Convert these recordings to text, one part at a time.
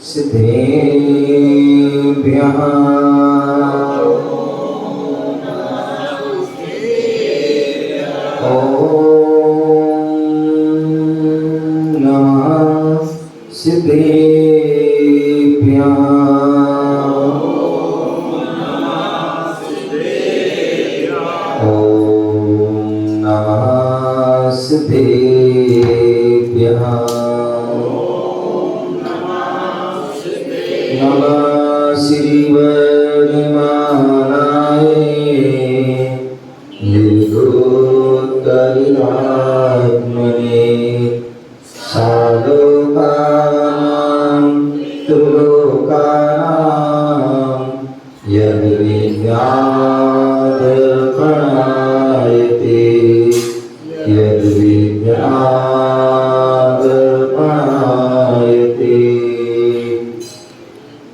सिद्धेभ्यः ॐ नमः सिद्धेभ्यः ॐ नमः सिद्धेभ्यः नमः श्री वरमालाय निर्गुणकरुणात्मने सालोकानां त्रिलोकानां यद्विज्ञानदर्पणायते यद्विज्ञानदर्पणायते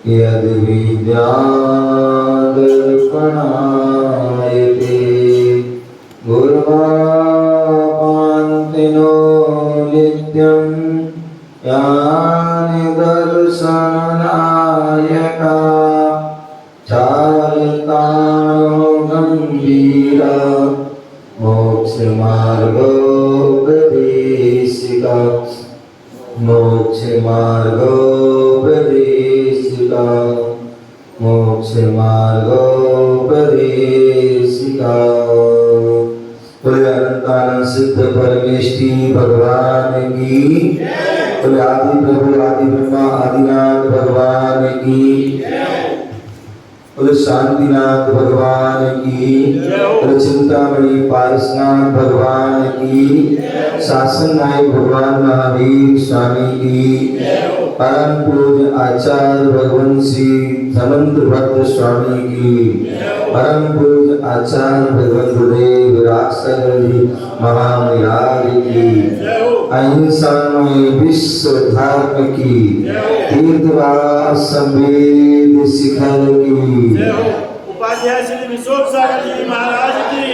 यद्विज्ञानदर्पणायते गुरुवापान्तिनो नित्यं ज्ञानदर्शननायका चारितानो गम्भीरा मोक्षमार्गोपदेशिका मोक्षमार्गोपदेशिका मोक्षमार्गोपदेशिका। बोले अनंतानंद सिद्ध परमेष्ठी भगवान की, बोले आदि प्रभु आदि ब्रह्मा आदिनाथ भगवान की, बोले शांतिनाथ भगवान की, बोले चिंतामणि पारसनाथ भगवान की, शासन नायक भगवान महावीर स्वामी की, परम पूज्य आचार्य भगवान श्री धनंद्र भद्र स्वामी की, परम पूज्य आचार्य भगवान गुरुदेव राजसागर जी महाविराज की, अहिंसा में विश्व धर्म की, तीर्थवास संवेद शिखर की, उपाध्याय श्री विशोक सागर जी महाराज की,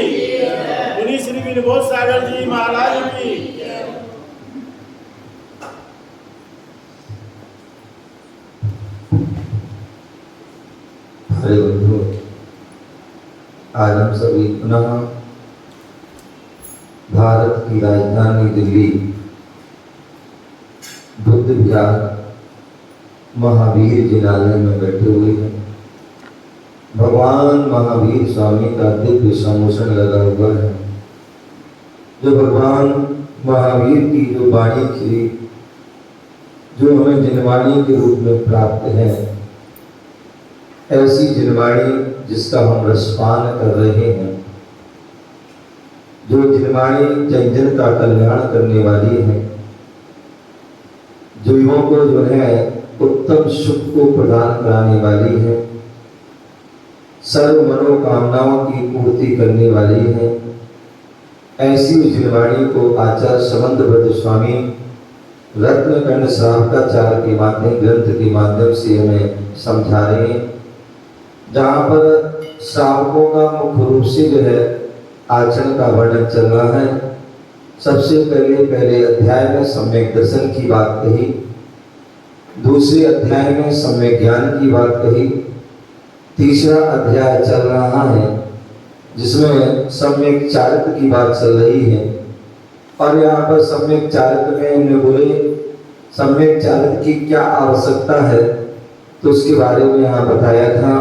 मुनि श्री विनोद सागर जी महाराज की। हरे बंधु, आज हम सभी पुनः भारत की राजधानी दिल्ली बुद्ध विहार महावीर जिनालय में बैठे हुए हैं। भगवान महावीर स्वामी का दिव्य सम्मोहन लगा हुआ है। जो भगवान महावीर की जो वाणी थी, जो हमें जिनवाणी के रूप में प्राप्त है, ऐसी जिनवाणी जिसका हम रसपान कर रहे हैं, जो जिनवाणी जन जन का कल्याण करने वाली है, जो युवाओं को जो है उत्तम सुख को प्रदान कराने वाली है, सर्व मनोकामनाओं की पूर्ति करने वाली है, ऐसी जिनवाणी को आचार्य समंतभद्र स्वामी रत्नकर्ण श्रावकाचार्य के माध्यम ग्रंथ के माध्यम से हमें समझा रहे हैं। जहाँ पर श्रावकों का मुख्य रूप से जो है आचरण का वर्णन चल रहा है। सबसे पहले अध्याय में सम्यक दर्शन की बात कही, दूसरे अध्याय में सम्यक ज्ञान की बात कही, तीसरा अध्याय चल रहा है जिसमें सम्यक चारित्र की बात चल रही है। और यहाँ पर सम्यक चारित्र में हमने बोले सम्यक चारित्र की क्या आवश्यकता है, तो उसके बारे में यहाँ बताया था।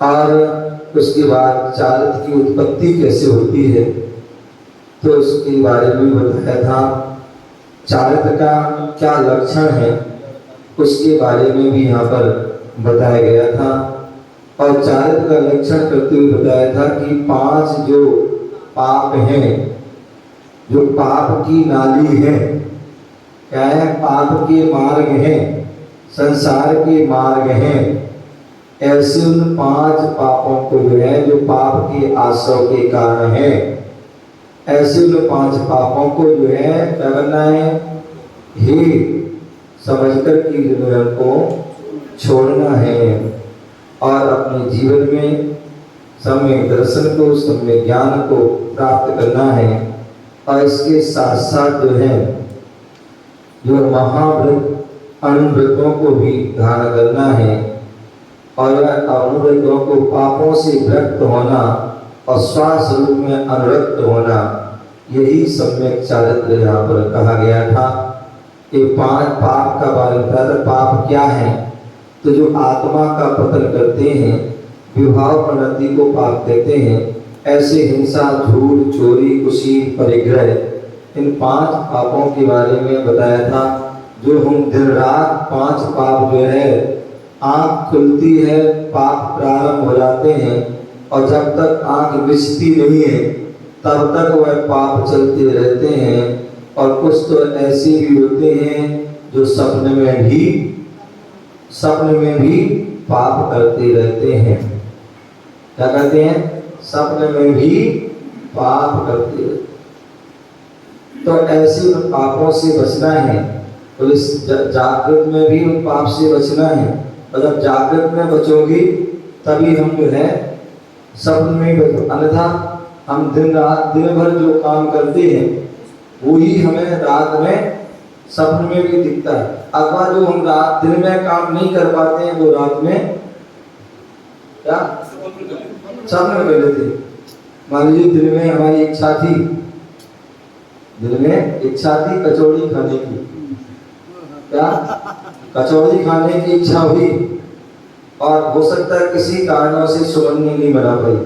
और उसके बाद चारित्र की उत्पत्ति कैसे होती है, तो उसके बारे में बताया था। चारित्र का क्या लक्षण है, उसके बारे में भी यहाँ पर बताया गया था। और चारित्र का लक्षण करते हुए बताया था कि 5 जो पाप हैं, जो पाप की नाली है, क्या है, पाप के मार्ग हैं, संसार के मार्ग हैं, ऐसे उन 5 पापों को जो है, जो पाप के आश्रव के कारण है, ऐसे उन 5 पापों को जो है क्या करना है, ही समझकर कि जो है को छोड़ना है और अपने जीवन में सम्यक दर्शन को, सम्यक ज्ञान को प्राप्त करना है। और इसके साथ साथ जो है जो महाव्रत अनुव्रतों को भी धारण करना है और अनुव्रतों को पापों से व्यक्त होना और स्वस्वरूप में अनुरक्त होना, यही सम्यक चारित्र यहाँ पर कहा गया था। ये 5 पाप का बारे में बताया। पाप क्या है? तो जो आत्मा का पतन करते हैं, विभाव प्रवृत्ति को पाप कहते हैं। ऐसे हिंसा, झूठ, चोरी, कुशील, परिग्रह, इन 5 पापों के बारे में बताया था। जो हम दिन रात 5 पाप जो है, आँख खुलती है पाप प्रारंभ हो जाते हैं और जब तक आँख मिचती नहीं है तब तक वह पाप चलते रहते हैं। और कुछ तो ऐसे भी होते हैं जो सपने में भी पाप करते रहते हैं। क्या कहते हैं? सपने में भी पाप करते रहते। तो ऐसे उन पापों से बचना है। तो इस जागृत में भी उन पाप से बचना है। और जब जागृत में बचोगी तभी हम जो है सपने में बचो। अन्यथा हम दिन भर जो काम करते हैं वही हमें रात में सपने में भी दिखता है। अथवा जो हम दिन में काम नहीं कर पाते हैं वो रात में क्या सपने में कर लेते हैं। मान लीजिए दिन में हमारी इच्छा थी कचौड़ी खाने की। क्या? कचौड़ी खाने की इच्छा हुई और हो सकता है किसी कारणों से सुगंध नहीं बना पाई,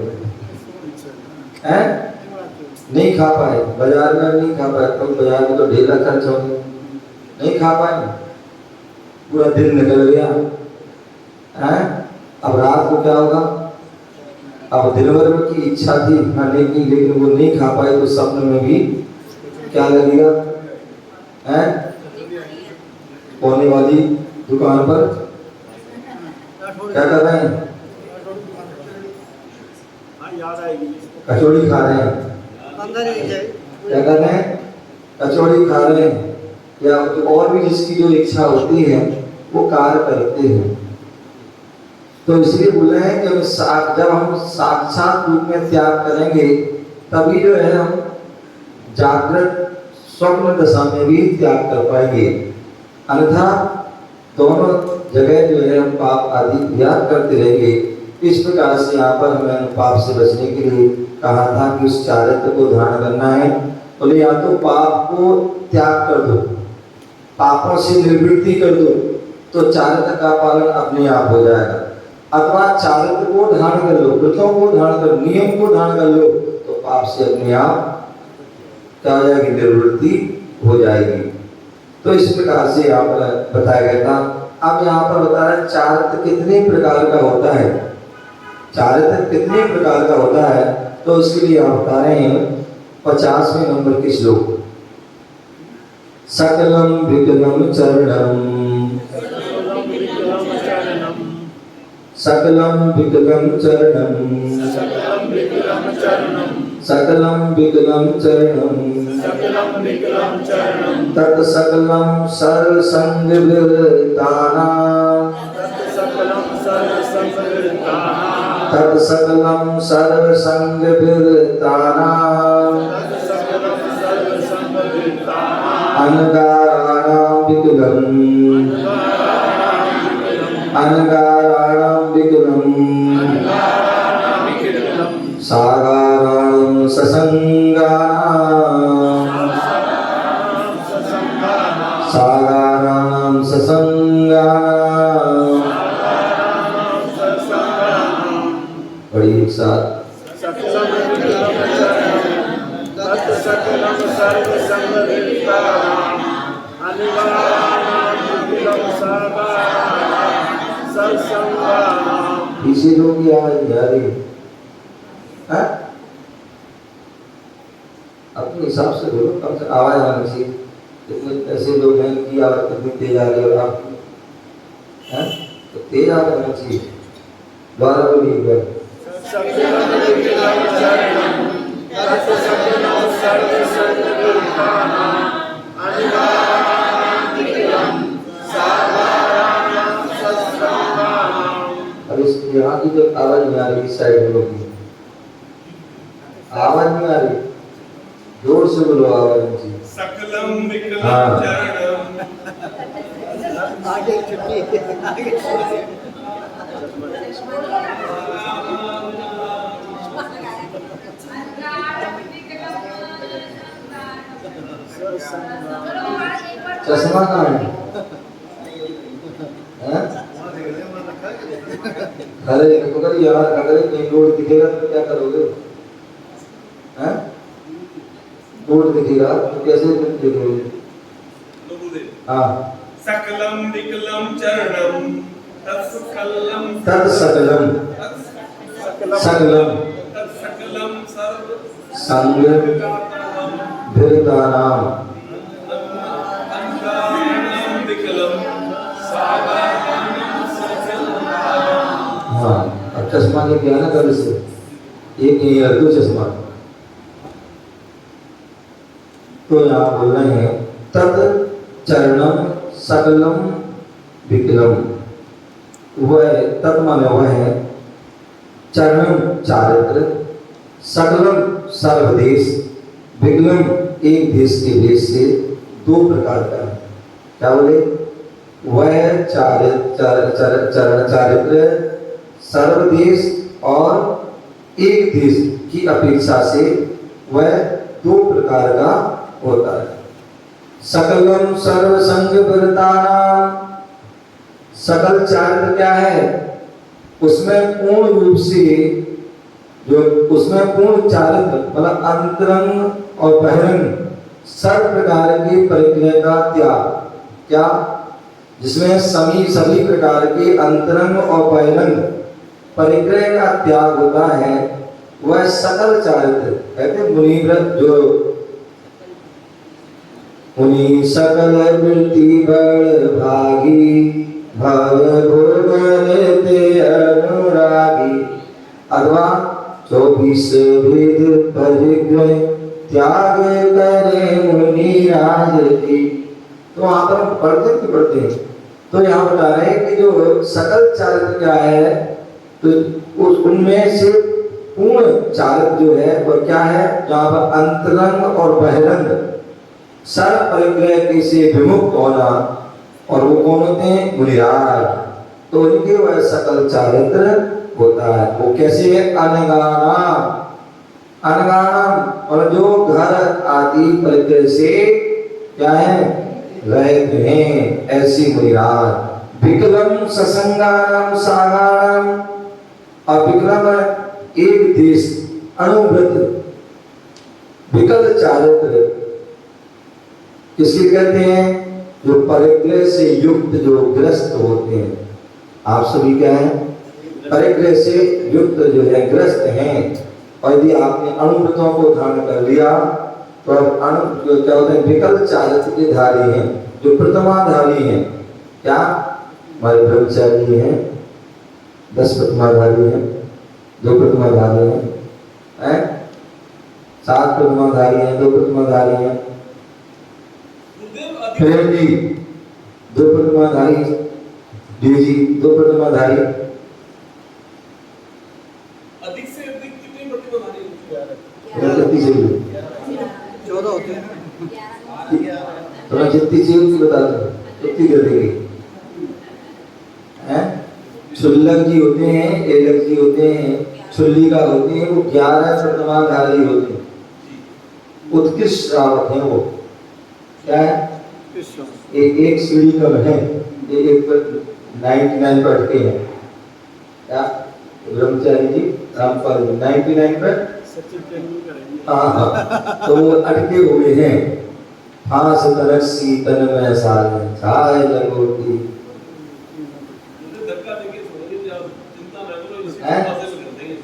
नहीं खा पाए, बाजार में नहीं खा पाए। तो बाजार में तो ढेला खर्च हो गया, नहीं खा पाए, पूरा दिन निकल गया। अब रात को क्या होगा? अब दिन भर की इच्छा थी खाने की लेकिन वो नहीं खा पाए तो सपने में भी क्या लगेगा? होने वाली दुकान पर क्या कर रहे हैं? कचौड़ी खा रहे हैं। क्या कर रहे हैं? कचौड़ी खा रहे हैं। या और भी जिसकी जो इच्छा होती है वो कार्य करते हैं। तो इसलिए बोल रहे हैं कि जब हम साक्षात रूप में त्याग करेंगे तभी जो है हम जागृत स्वप्न दशा में भी त्याग कर पाएंगे। अन्यथा दोनों जगह जो है हम पाप आदि याद करते रहेंगे। इस प्रकार से यहाँ पर हमें पाप से बचने के लिए कहा था कि उस चारित्र को धारण करना है। बोले या तो पाप को त्याग कर दो, पापों से निवृत्ति कर दो तो चारित्र का पालन अपने आप हो जाएगा। अथवा चारित्र को धारण कर लो, व्रतों को धारण कर, नियम को धारण कर लो तो पाप से अपने आप क्या हो जाएगी? निवृत्ति हो जाएगी। तो इस प्रकार से यहाँ पर बताया गया था। अब यहाँ पर बता रहे चारित्र कितने प्रकार का होता है, चारित्र कितने प्रकार का होता है। तो उसके लिए आप बता रहे हैं 50वें नंबर के श्लोक। सकलम विकलम चरणम, सकलम विकलम चरणम, सकलम विकलम चरणम, तत् सकलम सर्व संग विरतानां, तत् सकलम सर्व संग विरतानां, अनगाराणां विकलम, अनगाराणां विकलम, सागाराणां ससंगानां, सागाराणां ससंगानां। बड़ी एक साथ इसी लोग की आवाज नहीं आ रही है। अपने हिसाब से बोलो, कम से आवाज आनी चाहिए। कितने ऐसे लोग हैं कि आवाज कितनी तेज आ रही है और आपकी है तो तेज आवाज आनी चाहिए। द्वारा बोलिए एक बार। अब इस यहाँ की जो आवाज नहीं आ रही, इस साइड में लोग की आवाज नहीं आ रही, जोर से बोलो, आवाज नहीं चाहिए। सकलम विकलम हाँ। चरणम आगे छुट्टी आगे चश्मा कहाँ है? हैं? अरे अगर यार अगर कहीं रोड दिखेगा तो क्या करोगे? हैं? रोड दिखेगा तो कैसे देखोगे? हाँ। सकलम विकलम चरणम तत्सकलम तत्सकलम सकलम तत्सकलम सर्व संग भिरतानाम अंगानाम विकलम सागरानाम सकलम। हाँ अब चश्मा ने किया ना कल से एक नहीं है दो चश्मा। तो यहाँ बोल रहे हैं तत् चरणम सकलम विकलम। वह तत् माने वह है चरणम चारित्र, सकलम सर्वदेश, विकलम एक देश के देश से दो प्रकार का है। क्या बोले? वह चारित्र सर्वदेश और एक देश की अपेक्षा से वह दो प्रकार का होता है। सकलम सर्वसंग वर्तानाम, सकल चारित्र क्या है? उसमें पूर्ण रूप से जो उसमें पूर्ण चारित्र मतलब अंतरंग और बहिरंग सर्व प्रकार के परिग्रह का त्याग। क्या? जिसमें सभी प्रकार के अंतरंग और बहिरंग परिग्रह का त्याग होता है वह सकल चारित्र कहते मुनिव्रत। जो मुनि सकल वृत्ति बड़ भागी भव भोग लेते अनुरागी, अथवा 24 विध परिग्रह त्याग करे मुनि राज की। तो वहां पर हम पढ़ते हैं तो यहाँ बता रहे हैं कि जो सकल चारित्र क्या है तो उनमें से पूर्ण चारित्र जो है वह क्या है? जहाँ पर अंतरंग और बहिरंग सर्व परिग्रह के से विमुक्त होना, और वो कौन होते हैं? मुनिराज। तो उनके वह सकल चारित्र होता है। वो कैसे है? अनगानाम, अनगानाम और जो घर आदि परिग्रह से क्या है? रहते हैं, ऐसी मुनिराज। विकलम ससंगानाम सागानाम, और विकलम एक देश अणुव्रत विकल चारित्र किसके कहते हैं? जो परिग्रह से युक्त जो ग्रस्त होते हैं। आप सभी क्या है? परिग्रह से युक्त जो है ग्रस्त हैं। और यदि आपने अणुव्रतों को धारण कर लिया तो अब अणु जो क्या होते हैं? विकल चारित्र के धारी हैं, जो प्रतिमाधारी हैं। क्या? हमारे ब्रह्मचारी हैं 10 प्रतिमाधारी हैं, 2 प्रतिमाधारी हैं, 7 प्रतिमाधारी हैं, 2 प्रतिमाधारी हैं, प्रेम जी 2 प्रतिमाधारी, जी 2 प्रतिमाधारी। अधिक से अधिक कितने प्रतिमाधारी होते हैं? 14 होते हैं। तो जितनी चाहिए उतनी बता दो, उतनी कर देंगे। क्षुल्लक जी होते हैं, एलक जी होते हैं, छुल्लिका होते हैं, वो 11 प्रतिमाधारी होते हैं। उत्कृष्ट श्रावक हैं वो। क्या है? एक सीढ़ी कम है, ये एक पर 99 पर अटके हैं। क्या? ब्रह्मचारी जी रामपाल 99 पर, हाँ तो वो अटके हुए हैं। हाँ सतरसी तन में साल छाए लगोटी। धक्का देके छोड़ोगे, आप चिंता न करो, इसी चौमासे में कर देंगे,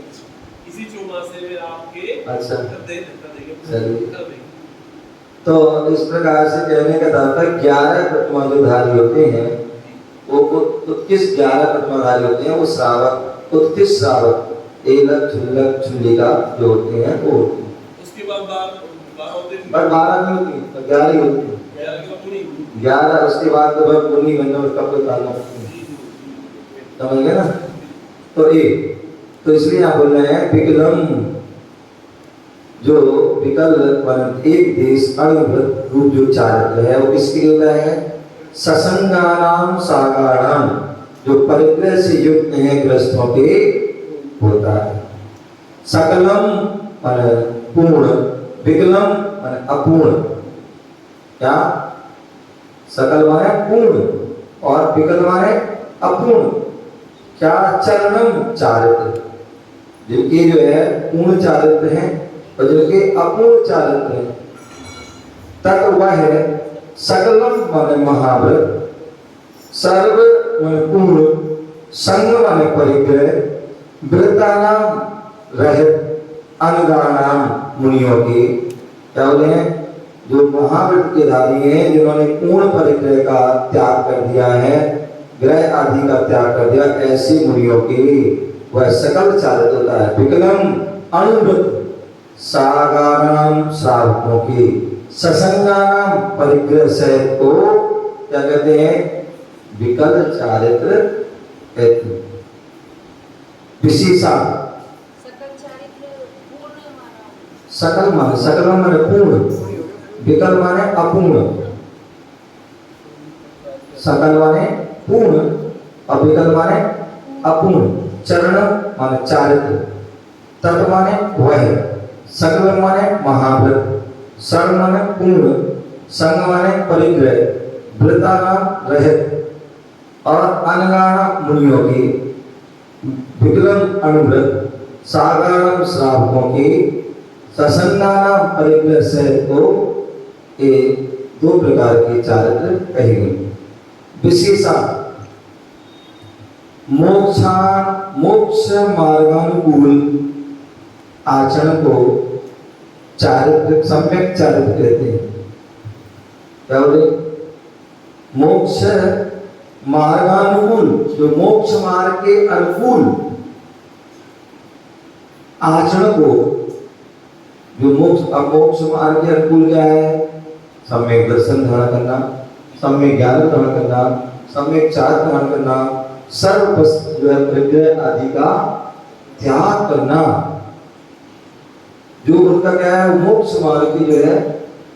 इसी चौमासे में आपके अच्छा कर देंगे, धक्का देंगे, चलिए। कर देंगे। तो इस प्रकार से कहने का तात्पर्य 11 प्रतिमा जो धारी होते हैं वो उत्कृष्ट 11 प्रतिमाधारी होते हैं। वो श्रावक, उत्कृष्ट श्रावक, एलक झुल्लक झुल्लिका जो होते हैं वो होते हैं। उसके बाद 12 होते हैं, पर 12 नहीं होती, तो 11 ही होती है। 11 के बाद मुनि। 11 उसके बाद तो बस मुनि बनना और कब तालना, समझ गए ना? तो तो इसलिए आप बोल रहे हैं विकलम, जो विकल एक देश अणुव्रत रूप जो चारित्र है वो किसके लिए होता है? ससंगानाम सागाणाम, जो परिग्रह से युक्त हैं ग्रस्तों के होता है। सकलम माने पूर्ण, विकलम माने अपूर्ण। क्या? सकल माने पूर्ण और विकल माने अपूर्ण। क्या? चरणम चारित्र, जिनके जो है पूर्ण चारित्र हैं और जिनके अपूर्ण चारित्र हैं। तक वह है सकलम माने महाव्रत, सर्व माने पूर्ण, संग माने परिग्रह, व्रतानाम रहित, अनगानाम मुनियों के। क्या बोले हैं? जो महाव्रत के धारी हैं, जिन्होंने पूर्ण परिग्रह का त्याग कर दिया है, ग्रह आदि का त्याग कर दिया, ऐसे मुनियों के वह सकल चारित्र होता है। विकलम अणुव्रत, सागानाम श्रावकों के, ससंगानाम परिग्रह सहित को क्या कहते हैं? विकल चारित्र कहते हैं। विशेषा सकल माने, सकल माने पूर्ण, विकल माने अपूर्ण। सकल माने पूर्ण और विकल माने अपूर्ण। चरण माने चारित्र, तत् माने वह, सकल माने महाव्रत, सर्व माने पूर्ण, संग माने परिग्रह, व्रतानाम रहित और अनगाना मुनियों के, विकलम अणुव्रत, सागाणाम श्रावकों के, ससंगानाम परिग्रह सहित को ये दो प्रकार के चारित्र कहे गए। विशेषा मोक्ष मार्गानुकूल आचरण को चारित्र, सम्यक चारित्र कहते हैं। क्या बोले? मोक्ष मार्गानुकूल, जो मोक्ष मार्ग के अनुकूल आचरण को, जो मोक्ष मार्ग के अनुकूल क्या है? सम्यक दर्शन धारण करना, सम्यक ज्ञान धारण करना, सम्यक चारित्र धारण करना, सर्व जो है परिग्रह आदि का त्याग करना। जो उनका क्या है? मोक्ष मार्ग की जो है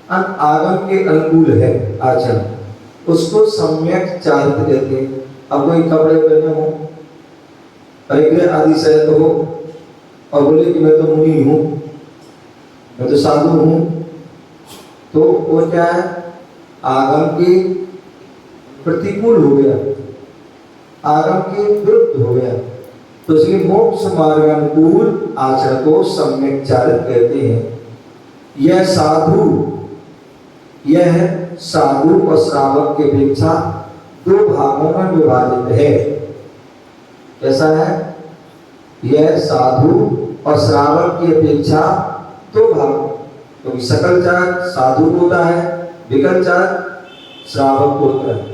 आगम के अनुकूल है आचरण, उसको सम्यक चारित्र कहते हैं। अब कोई कपड़े पहने हो, परिग्रह आदि सहित हो और बोले कि मैं तो मुनि हूँ, मैं तो साधु हूँ, तो वो क्या है? आगम के प्रतिकूल हो गया, आगम के विरुद्ध हो गया। तो इसलिए मोक्ष मार्ग अनुकूल आचरण को सम्यक चारित्र कहते हैं। यह साधु और श्रावक के अपेक्षा दो भागों में विभाजित है। कैसा है? यह साधु और श्रावक की अपेक्षा दो भाग, क्योंकि तो सकल चारित्र साधु होता है, विकल चारित्र श्रावक होता है।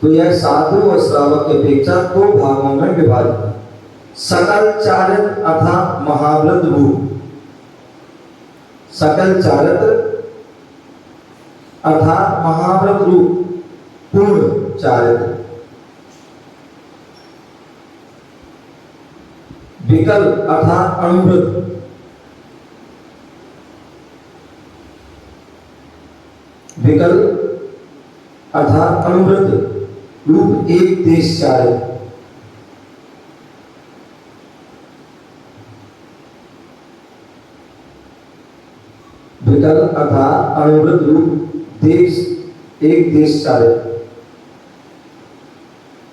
तो यह साधु और श्रावक की अपेक्षा दो भागों में विभाजित है। सकल चारित्र अर्थात महाव्रत रूप, सकल चारित्र अर्थात महाव्रत रूप पूर्ण चारित्र। विकल अर्थात अणुव्रत, विकल अर्थात अणुव्रत रूप एक देश चारित्र। विकल अर्थात अणुव्रत रूप देश एक देश चारित्र।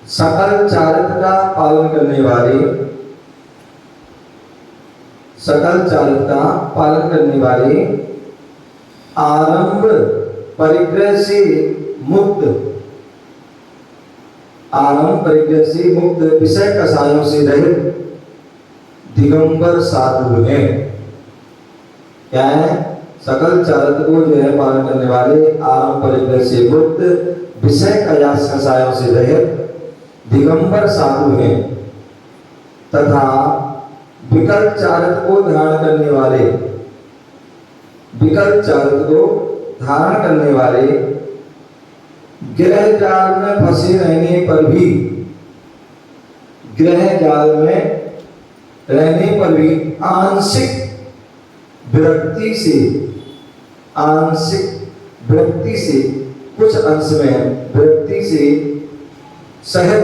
सकल चारित्र का पालन करने वाले, सकल चारित्र का पालन करने वाले आरंभ परिग्रह से मुक्त, आरंभ परिग्रह से मुक्त, विषय कसायों से रहित दिगंबर साधु हैं। क्या है? सकल चारित्र को जो है पालन करने वाले आरंभ परिग्रह से मुक्त, विषय कसायों से रहित दिगंबर साधु हैं। तथा विकल चारित्र को धारण करने वाले, विकल चारित्र को धारण करने वाले ग्रह जाल में फंसे रहने पर भी, ग्रह जाल में रहने पर भी आंशिक विरक्ति से, आंशिक विरक्ति से कुछ अंश में व्यक्ति से सहज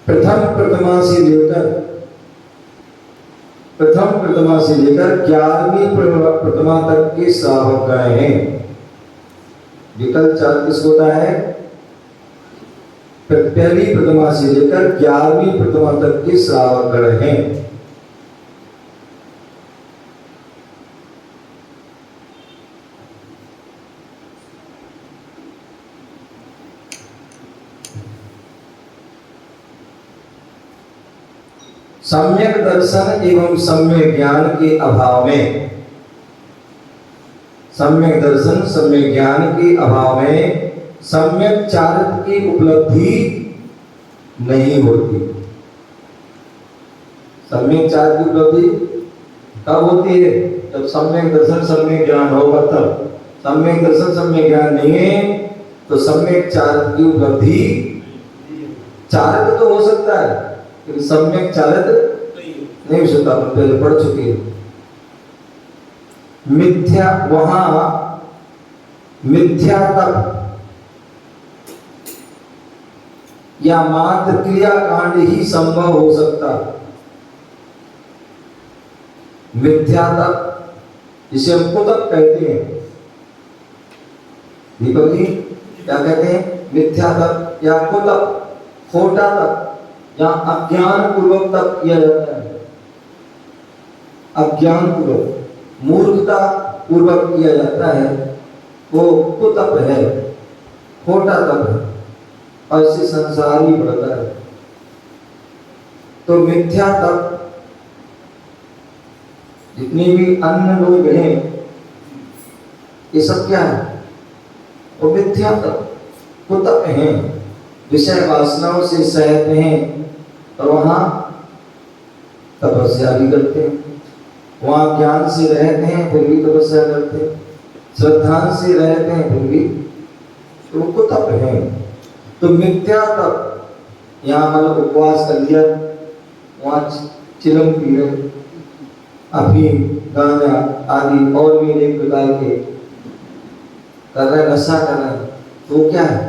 प्रथम प्रतिमा से लेकर 11वीं प्रतिमा तक के श्रावक गण हैं। विकल्प 4 किस होता है? पहली प्रतिमा से लेकर 11वीं प्रतिमा तक के श्रावक गण हैं। सम्यक दर्शन एवं सम्यक ज्ञान के अभाव में, सम्यक दर्शन सम्यक ज्ञान के अभाव में सम्यक चारित्र की उपलब्धि नहीं होती। सम्यक चारित्र की उपलब्धि कब होती है? जब सम्यक दर्शन सम्यक ज्ञान होगा तब। सम्यक दर्शन सम्यक ज्ञान नहीं है तो सम्यक चारित्र की उपलब्धि, चारित्र तो हो सकता है लेकिन सम्यक चारित्र नहीं हो सकता। अपन पहले पढ़ चुके हैं। मिथ्या, वहां मिथ्या तप या मात्र क्रिया कांड ही संभव हो सकता। मिथ्या तप जिसे हम कुतप कहते हैं। दीपक जी क्या कहते हैं? मिथ्या तप या कुतप, खोटा तप या अज्ञान पूर्वक तप किया जाता है। अज्ञान पूर्वक, मूर्खता पूर्वक किया जाता है, वो कुतप है, खोटा तप है और इससे संसार ही बढ़ता है। तो मिथ्या तप, जितने भी अन्य लोग हैं ये सब क्या है? वो मिथ्या तप, कुतप हैं, विषय वासनाओं से सहत हैं और वहां तपस्या भी करते हैं, वहां ज्ञान से रहते हैं फिर भी तपस्या करते हैं, श्रद्धा से रहते हैं फिर भी, तो उनको तप है। तो मिथ्या तप, यहाँ मतलब उपवास कर लिया, वहां चिलम पी रहे, अफीम, गांजा आदि और भी अनेक प्रकार के कर रहे, नशा कर रहे, तो क्या है?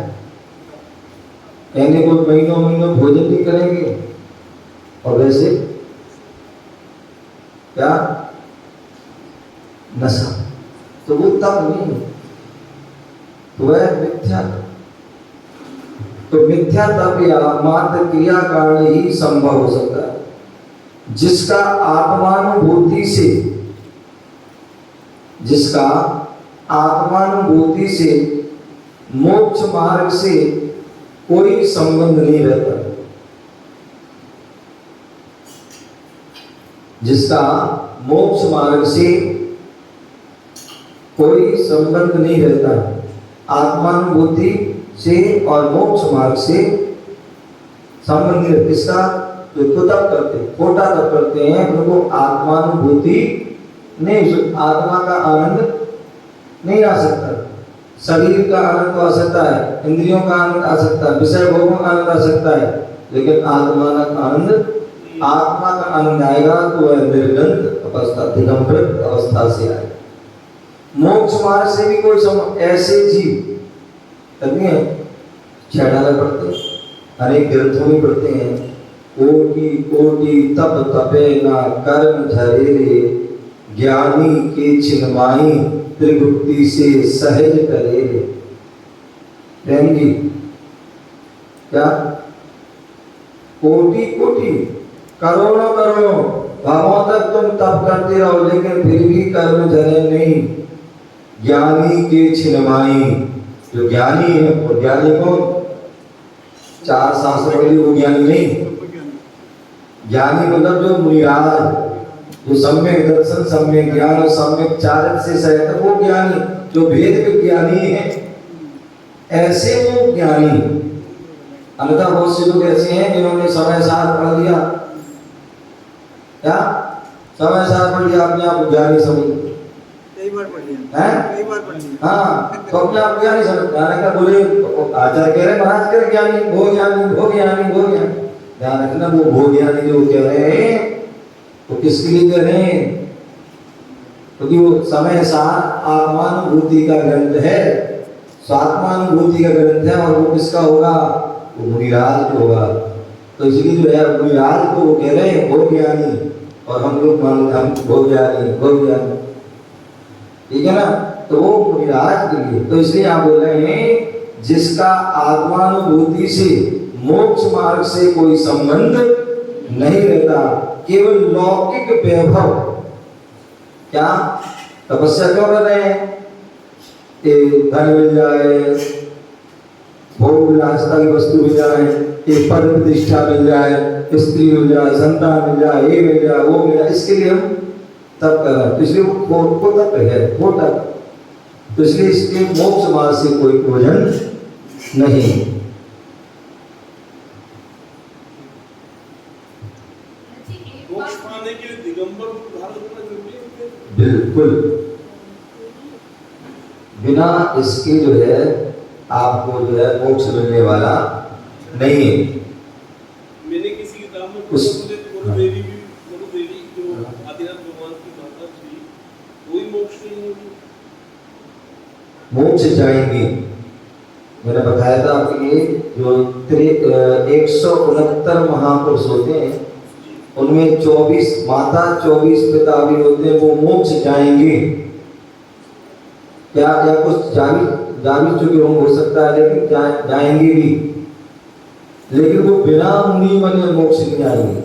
कहने को महीनों महीनों भोजन भी करेंगे और वैसे क्या? नशा, तो वो तप नहीं, तो वह मिथ्या। तो मिथ्या तप या मात्र क्रिया कारण ही संभव हो सकता है, जिसका आत्मानुभूति से, जिसका आत्मानुभूति से मोक्ष मार्ग से कोई संबंध नहीं रहता, जिसका मोक्ष मार्ग से कोई संबंध नहीं रहता। आत्मानुभूति से और मोक्ष मार्ग से संबंध नहीं रहता। किसका? जो कुतप करते, खोटा तप करते हैं, उनको आत्मानुभूति नहीं, आत्मा का आनंद नहीं आ सकता। शरीर का आनंद आ सकता है, इंद्रियों का आनंद आ सकता है, विषय भोगों का आनंद आ सकता है, लेकिन आत्मा का आनंद आएगा तो वह निर्गंध अवस्था, दिगंबरित अवस्था से आएगा। मोक्ष मार्ग से भी कोई ऐसे जीव करनी है, छेड़ाले पढ़ते हैं, अनेक ग्रंथों में पढ़ते हैं, कोटि कोटि तप तपे ना कर्म झरेरे, ज्ञानी के छिनमाई त्रिभुक्ति से सहज करे। रहेंगी क्या? कोटि कोटि, करोड़ों करोड़ों भावों तक तुम तप करते रहो लेकिन फिर भी कर्म झरे नहीं। ज्ञानी के छिनमाई, जो ज्ञानी है, और ज्ञानी कौन? 4 शास्त्र वाली वो ज्ञानी नहीं, ज्ञानी मतलब जो मुनिराज, जो सम्यक दर्शन सम्यक ज्ञान और सम्यक चारित्र से सहित है, वो ज्ञानी, जो भेद विज्ञानी है, ऐसे वो ज्ञानी। अन्यथा बहुत से लोग ऐसे हैं जिन्होंने समय सार पढ़ लिया, क्या समय सार पढ़ लिया, अपने आप ज्ञानी समझ, कई बार पढ़ लिया हैं? कई बार पढ़ लिया। हाँ, तो अपने आप ज्ञानी समझ, ज्ञान का बोले आचार्य कह रहे महाराज कह ज्ञानी, वो ज्ञानी, वो ज्ञानी, वो ज्ञानी। ध्यान रखना, वो ज्ञानी जो कह रहे हैं तो किसके लिए कह रहे हैं? क्योंकि वो समय सार आत्मानुभूति का ग्रंथ है, स्वात्मानुभूति का ग्रंथ है और वो किसका होगा? वो मुनिराज को होगा। तो इसलिए जो है मुनिराज को वो कह रहे हैं भो ज्ञानी, और हम लोग मान हम भो ज्ञानी, ठीक है ना? तो वो मुनिराज के लिए, तो इसलिए आप बोल रहे हैं जिसका आत्मानुभूति से मोक्ष मार्ग से कोई संबंध नहीं रहता, केवल लौकिक वैभव, क्या तपस्या क्यों कर रहे हैं? धन मिल जाए, भोग विलासता की वस्तु मिल जाए, एक पद प्रतिष्ठा मिल जाए, स्त्री मिल जाए, संतान मिल जाए, ये मिल जाए, वो मिल जाए, इसके लिए हम तप कर रहे हैं। तो इसलिए वो तप है, वो तप। तो इसलिए इसके मोक्ष मार्ग से कोई प्रयोजन नहीं। मोक्ष पाने के लिए दिगंबर रूप धारण करना जरूरी है? बिल्कुल, बिना इसके जो है आपको जो है मोक्ष मिलने वाला नहीं है। मैंने किसी किताब में उस- गुरुदेवी जो आदिनाथ भगवान की माता थी, कोई मोक्ष नहीं होगी। मोक्ष जाएंगी, मैंने बताया था आपके लिए जो 169 महापुरुष होते हैं, उनमें 24 माता 24 पिता भी होते हैं, वो मोक्ष जाएंगे। क्या क्या कुछ जा भी चुके होंगे हो सकता है, लेकिन जाएंगे भी, लेकिन वो बिना मुनि बने मोक्ष नहीं आएंगे।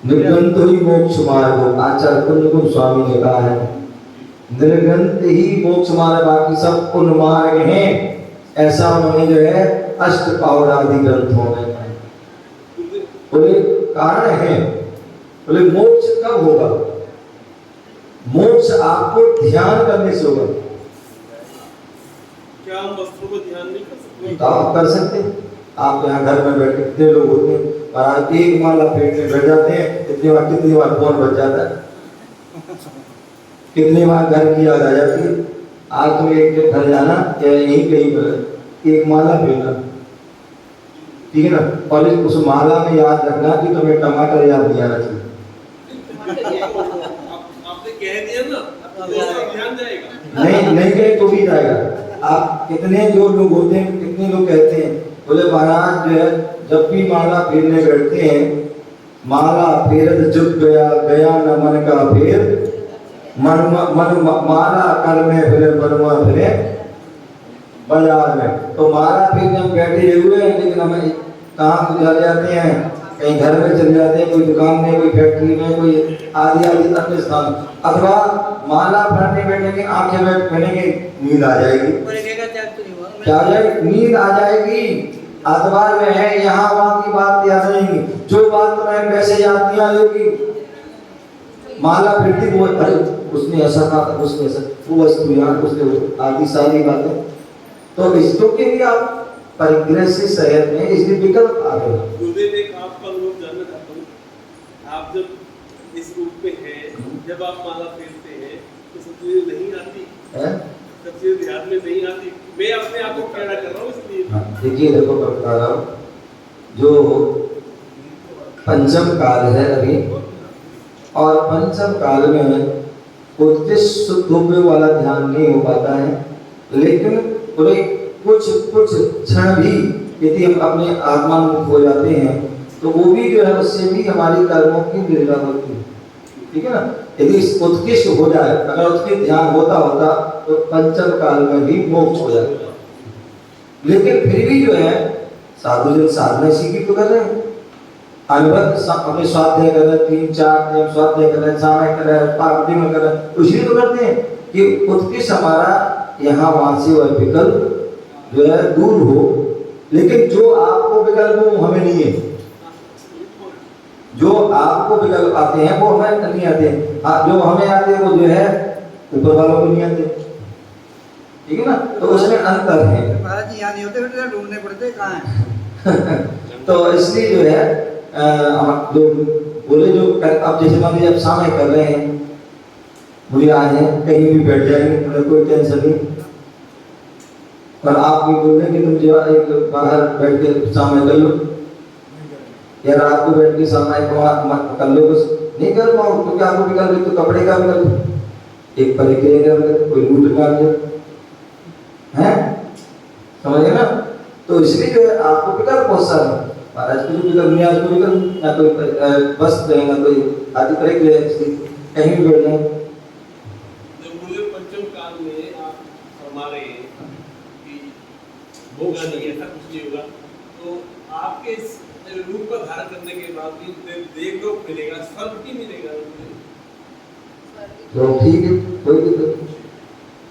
निर्ग्रंथ ही मोक्ष मार्ग, आचार्य कुंद स्वामी ने कहा है, निर्ग्रंथ ही मोक्ष मार्ग, बाकी सब उन्मार्ग हैं। ऐसा उन्होंने जो है अष्टपावड़ आदि ग्रंथों में बोले कारण है। बोले मोक्ष कब होगा? मोक्ष आपको ध्यान करने से होगा। क्या हम वस्त्रों को ध्यान नहीं कर सकते? तो आप कर सकते हैं। आप यहाँ घर में बैठे कितने लोग होते हैं, और एक माला पेट में बैठ जाते हैं, कितनी बार फोन बच जाता है, कितनी बार घर की याद आ जाती है। आज तुम एक घर जाना या यहीं कहीं पर एक माला फेरना, ठीक है ना? और उस माला में याद रखना कि तुम्हें टमाटर याद नहीं आना चाहिए। आपने कह दिया ना, तो उसका ध्यान जाएगा। नहीं कहे तो भी जाएगा। आप कितने जो लोग होते हैं, कितने लोग कहते हैं, बोले महाराज जो है जब भी माला फेरने बैठते हैं, माला फेरत जुट गया न मन का फेर, माला कर में फिरे मनुआ फिरे बाजार में। तो माला फेरने हम बैठे हुए हैं, लेकिन हमें कहाँ चले जाते हैं, कहीं घर में चले जाते हैं, कोई दुकान में, कोई फैक्ट्री में, कोई आदि अन्य स्थान, अथवा माला भरने बैठे के आंखें में बैठेंगे, नींद आ जाएगी। क्या आ जाएगी? नींद आ जाएगी। अथवा में है यहाँ वहाँ की बात याद रहेगी, जो बात तुम्हें वैसे याद नहीं आएगी। माला फिरती वो, अरे उसने ऐसा कहा, उसने ऐसा, वो वस्तु यहाँ, उसने आदि सारी बातें। तो इसको के लिए आप परिग्रह से शहर में इसलिए विकल्प आ रहे हैं। गुरुदेव एक आपका अनुभव जानना चाहता हूँ। आप जब इस रूप में हैं, जब आप माला फेरते हैं तो सब चीजें नहीं आती, सब चीजें ध्यान में नहीं आती। मैं अपने आप को कहना कर रहा हूँ इसलिए। देखिए देखो मैं बता रहा हूँ, जो पंचम काल है अभी, और पंचम काल में उत्कृष्ट शुद्ध वाला ध्यान नहीं हो पाता है, लेकिन पूरे कुछ क्षण भी यदि हम अपने आत्मानुमुख हो जाते हैं तो वो भी जो है उससे भी हमारी कर्मों की निर्णय होती है, ठीक है ना? यदि उत्कृष्ट हो जाए, अगर उत्कृष्ट ध्यान होता तो पंचम काल में भी मोक्ष हो जाएगा। लेकिन फिर भी जो है साधु जन साधना इसी की तो कर रहे हैं, अनुभव अपने स्वाध्याय कर रहे हैं, 3-4 नियम स्वाध्याय कर रहे हैं, सामायिक कर रहे हैं, पार्वती में कर रहे हैं, उसी तो करते हैं कि उत्कृष्ट हमारा यहाँ वहाँ से वह विकल्प जो है दूर हो। लेकिन जो आपको विकल्प हो हमें नहीं है, जो आपको विकल्प आते हैं वो हमें नहीं आते हैं, जो हमें आते हैं वो जो है ऊपर वालों को नहीं आते, ठीक है ना? तो उसमें अंतर है। महाराज जी यहाँ नहीं होते, फिर ढूंढने पड़ते कहाँ हैं। तो इसलिए जो है जो बोले जो अब जैसे मान लीजिए आप सामने कर रहे हैं, मुझे आज है कहीं भी बैठ जाएंगे, मुझे कोई टेंशन नहीं, और आप भी बोल रहे कि तुम जो एक बाहर बैठ के सामने कर लो, या रात को बैठ के सामने कर लो, कुछ नहीं कर पाओ तो क्या आपको विकल्प, तो कपड़े का विकल्प, एक परिक्रिया का विकल्प, कोई लूट का विकल्प, हैं, समझ गए ना। तो इसलिए जो है आपको विकल्प बहुत सारे, महाराज को भी विकल्प, न्याज को विकल्प, ना कोई बस रहेगा, कोई आदि करेंगे, कहीं भी बैठ जाए। जब गुरुदेव पंचम काल में आप फरमा रहे हैं कि होगा नहीं, ऐसा कुछ नहीं होगा, तो आपके इस रूप का धारण करने के बाद भी देवलोक मिलेगा, स्वर्ग भी मिलेगा। तो ठीक है, कोई दिक्कत नहीं।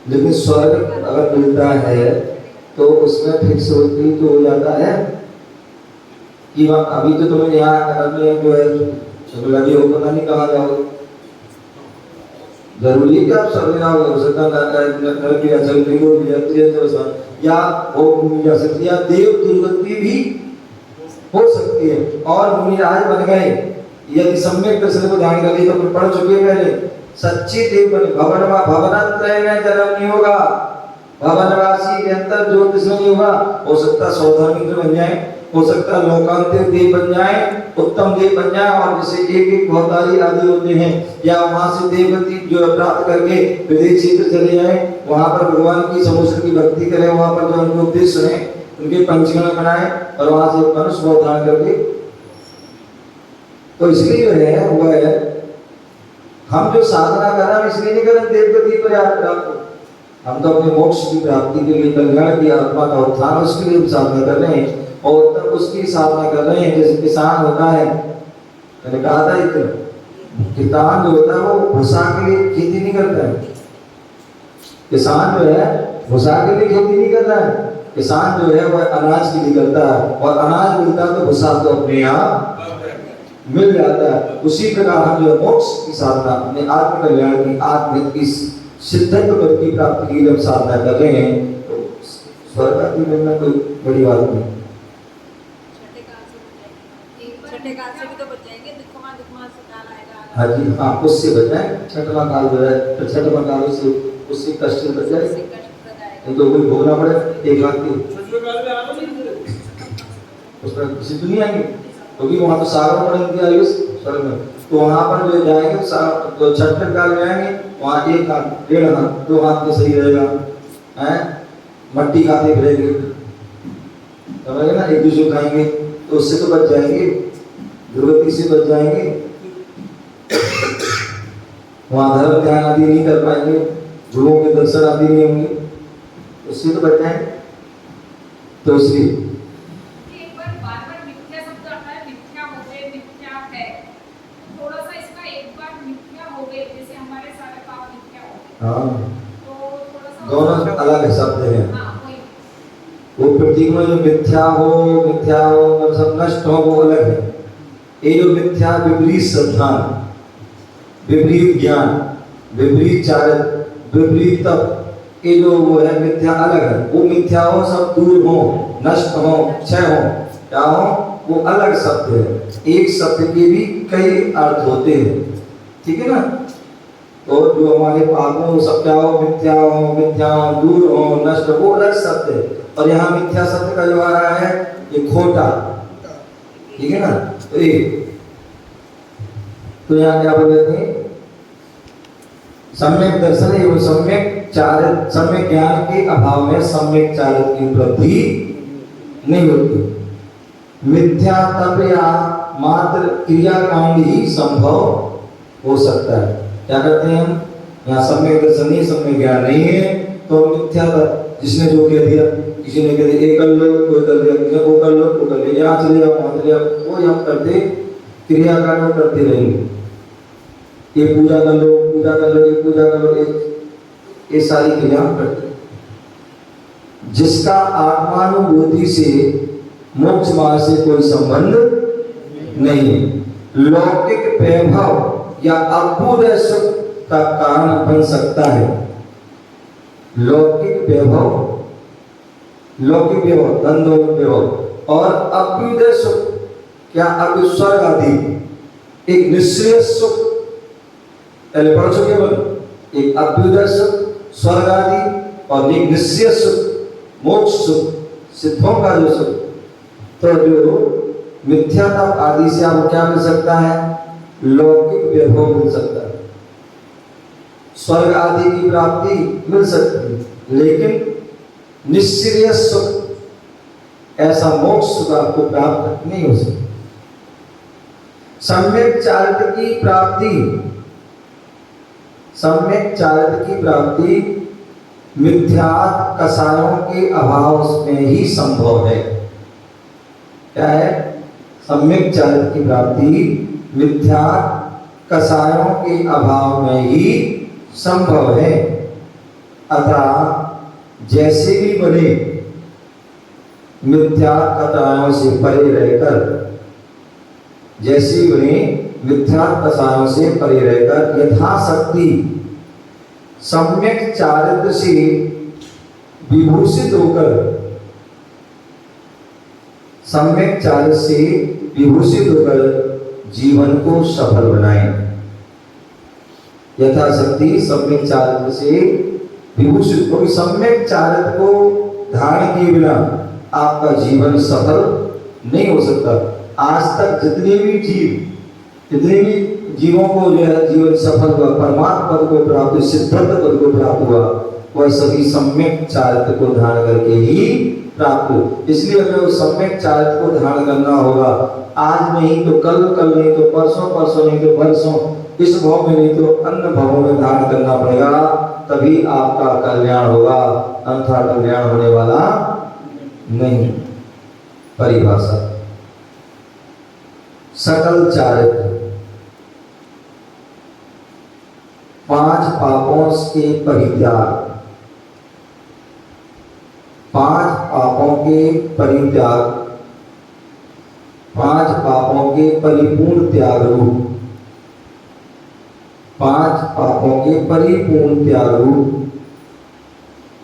लेकिन स्वर्ग अगर मिलता है तो उसमें फिक्स होती तो हो जाता है कि अभी तो तुम्हें यहाँ जो है लगे हो, पता नहीं कहाँ जाओगे। जरूरी है कि आप स्वर्ग जाओगे, हो सकता है या वो भूमि जा सकती है, या देव दुर्गति भी हो सकती है। और मुनिराज बन गए यदि सम्यक दर्शन को ध्यान कर लिए, तो पढ़ चुके पहले, सच्ची देव बने, भवनत्रय में जन्म नहीं होगा, भवनवासी के अंतर ज्योतिष नहीं होगा। हो सकता सौधर्मित्र बन जाए, हो सकता लोकांतिक देव बन जाए, उत्तम देव बन जाए, और जैसे एक एक भौतारी आदि होते हैं, या वहां से देवगति जो प्राप्त करके विदेश क्षेत्र चले जाए, वहां पर भगवान की समुद्र की भक्ति करें, वहां पर जो उनके उपदेश सुने, उनके पंचगण बनाए, और वहां से मनुष्य अवतार करके। तो इसलिए जो है वो है, हम जो साधना कर रहे हैं इसलिए नहीं कर रहे देवगति पर प्राप्त, हम तो अपने मोक्ष की प्राप्ति के लिए, कल्याण की आत्मा का उत्थान, उसके लिए साधना कर रहे हैं, और तब उसकी साधना कर रहे हैं। जैसे किसान होता है, मैंने कहा था इतना, किसान जो होता है वो भूसा के लिए खेती नहीं करता है, किसान जो है भूसा के लिए खेती नहीं करता है, किसान जो है वह अनाज के लिए करता है, और अनाज मिलता है तो भूसा तो अपने आप मिल जाता है। उसी प्रकार हम जो मोक्ष की साधना, अपने आत्म कल्याण की, आत्म की सिद्धत्व पद की प्राप्ति की जब साधना कर रहे हैं, तो स्वर्ग आदि मिलना कोई बड़ी बात नहीं। छठे काल से भी तो बच जाएंगे, दुखमा से काल आएगा। हाँ जी, हाँ, उससे बच जाए, छठवां काल जो है, तो छठवां काल उससे कष्ट से बच जाए, नहीं तो कोई भोगना पड़े एक लाख की, उसमें किसी दुनिया आएंगे, क्योंकि वहाँ तो सागर पड़ेंगे आयुष स्वर्ग में, तो वहाँ पर जो जाएंगे तो छठे काल में आएंगे, वहाँ एक हाथ, डेढ़ हाथ, 2 हाथ में सही रहेगा, हैं, मट्टी खाते फिरेंगे, समझ ना, एक दूसरे खाएंगे, तो उससे तो बच जाएंगे, दुर्गति से बच जाएंगे। वहाँ धर्म ध्यान आदि नहीं कर पाएंगे, गुरुओं के दर्शन आदि नहीं होंगे, उससे तो बच जाएंगे। तो इसलिए हाँ, दोनों अलग शब्द हैं। वो प्रतीक में जो मिथ्या हो मतलब नष्ट हो, वो अलग है। ये जो मिथ्या, विपरीत श्रद्धा, विपरीत ज्ञान, विपरीत चारित्र, विपरीत तप, ये जो वो है मिथ्या अलग है। वो मिथ्या हो, सब दूर हो, नष्ट हो, क्षय हो, क्या हो, वो अलग शब्द है। एक शब्द के भी कई अर्थ होते हैं, ठीक है ना। तो जो हमारे पाप में वो सब क्या हो, मिथ्या हो, दूर हो, नष्ट हो, वो अलग शब्द है। और यहाँ मिथ्या शब्द का जो आ रहा है ये खोटा, ठीक है ना। तो ये तो यहाँ क्या बोल रहे थे, सम्यक दर्शन एवं सम्यक चारित्र, सम्यक ज्ञान के अभाव में सम्यक चारित्र की उपलब्धि नहीं होती। मिथ्या तप या मात्र क्रियाकांड ही संभव हो सकता है। क्या करते हैं हम, यहाँ सम्यक दर्शन नहीं, सम्यक ज्ञान नहीं है, तो मिथ्या तप, जिसने जो कह दिया, किसी ने कह दिया ये कर लो, कोई कर दिया, किसी वो कर लो, वो कर लिया, यहाँ चले जाओ, वहाँ चले जाओ, वो हम करते क्रियाकांड करते रहेंगे। ये पूजा कर लो, पूजा कर लो, ये पूजा कर लो, ये सारी क्रिया करते। जिसका आत्मानुभूति से मोक्ष मार्ग से कोई संबंध नहीं है, लौकिक वैभव या अभूत सुख का कारण बन सकता है। लौकिक वैभव, धन दौलत वैभव, और अभ्युदय सुख, क्या स्वर्ग आदि, एक निश्चय सुख, पहले पढ़ चुके बोल, एक अभ्युदय सुख, स्वर्ग आदि, और एक निश्चय सुख, मोक्ष सुख, सिद्धों का जो सुख। तो जो मिथ्या तप आदि से आपको क्या मिल सकता है, लौकिक वैभव मिल सकता है, स्वर्ग आदि की प्राप्ति मिल सकती है, लेकिन निश्चय सुख ऐसा मोक्ष सुख आपको प्राप्त नहीं हो सकता। सम्यक चारित्र की प्राप्ति, सम्यक चारित्र की प्राप्ति मिथ्या कसायों के अभाव में ही संभव है। क्या है? सम्यक चारित्र की प्राप्ति मिथ्या कसायों के अभाव में ही संभव है। अतः जैसे भी बने मिथ्या कसायों से परे रहकर, जैसे बने मिथ्या कसायों से परे रहकर यथाशक्ति सम्यक चारित्र से विभूषित होकर, सम्यक चारित्र से विभूषित होकर जीवन को सफल बनाएं। यथाशक्ति सम्यक चारित्र से विभूषित, क्योंकि सम्यक चारित्र को धारण किए बिना आपका जीवन सफल नहीं हो सकता। आज तक जितने भी जीवों को जो है जीवन सफल हुआ, परमात्मा पद को प्राप्त, सिद्धार्थ पद को प्राप्त हुआ, वह सभी सम्यक चारित्र को धारण करके ही प्राप्त हो। इसलिए हमें उस सम्यक चारित्र को धारण करना होगा। आज नहीं तो कल, कल नहीं तो परसों, परसों नहीं तो वर्षों, इस भाव में नहीं तो अन्य भावों में धारण करना पड़ेगा, तभी आपका कल्याण होगा, अन्यथा कल्याण होने वाला नहीं। परिभाषा सकल चारित्र, पांच पापों के परित्याग, पांच पापों के परित्याग, पांच पापों के परिपूर्ण त्याग रूप, पांच पापों के परिपूर्ण त्याग रूप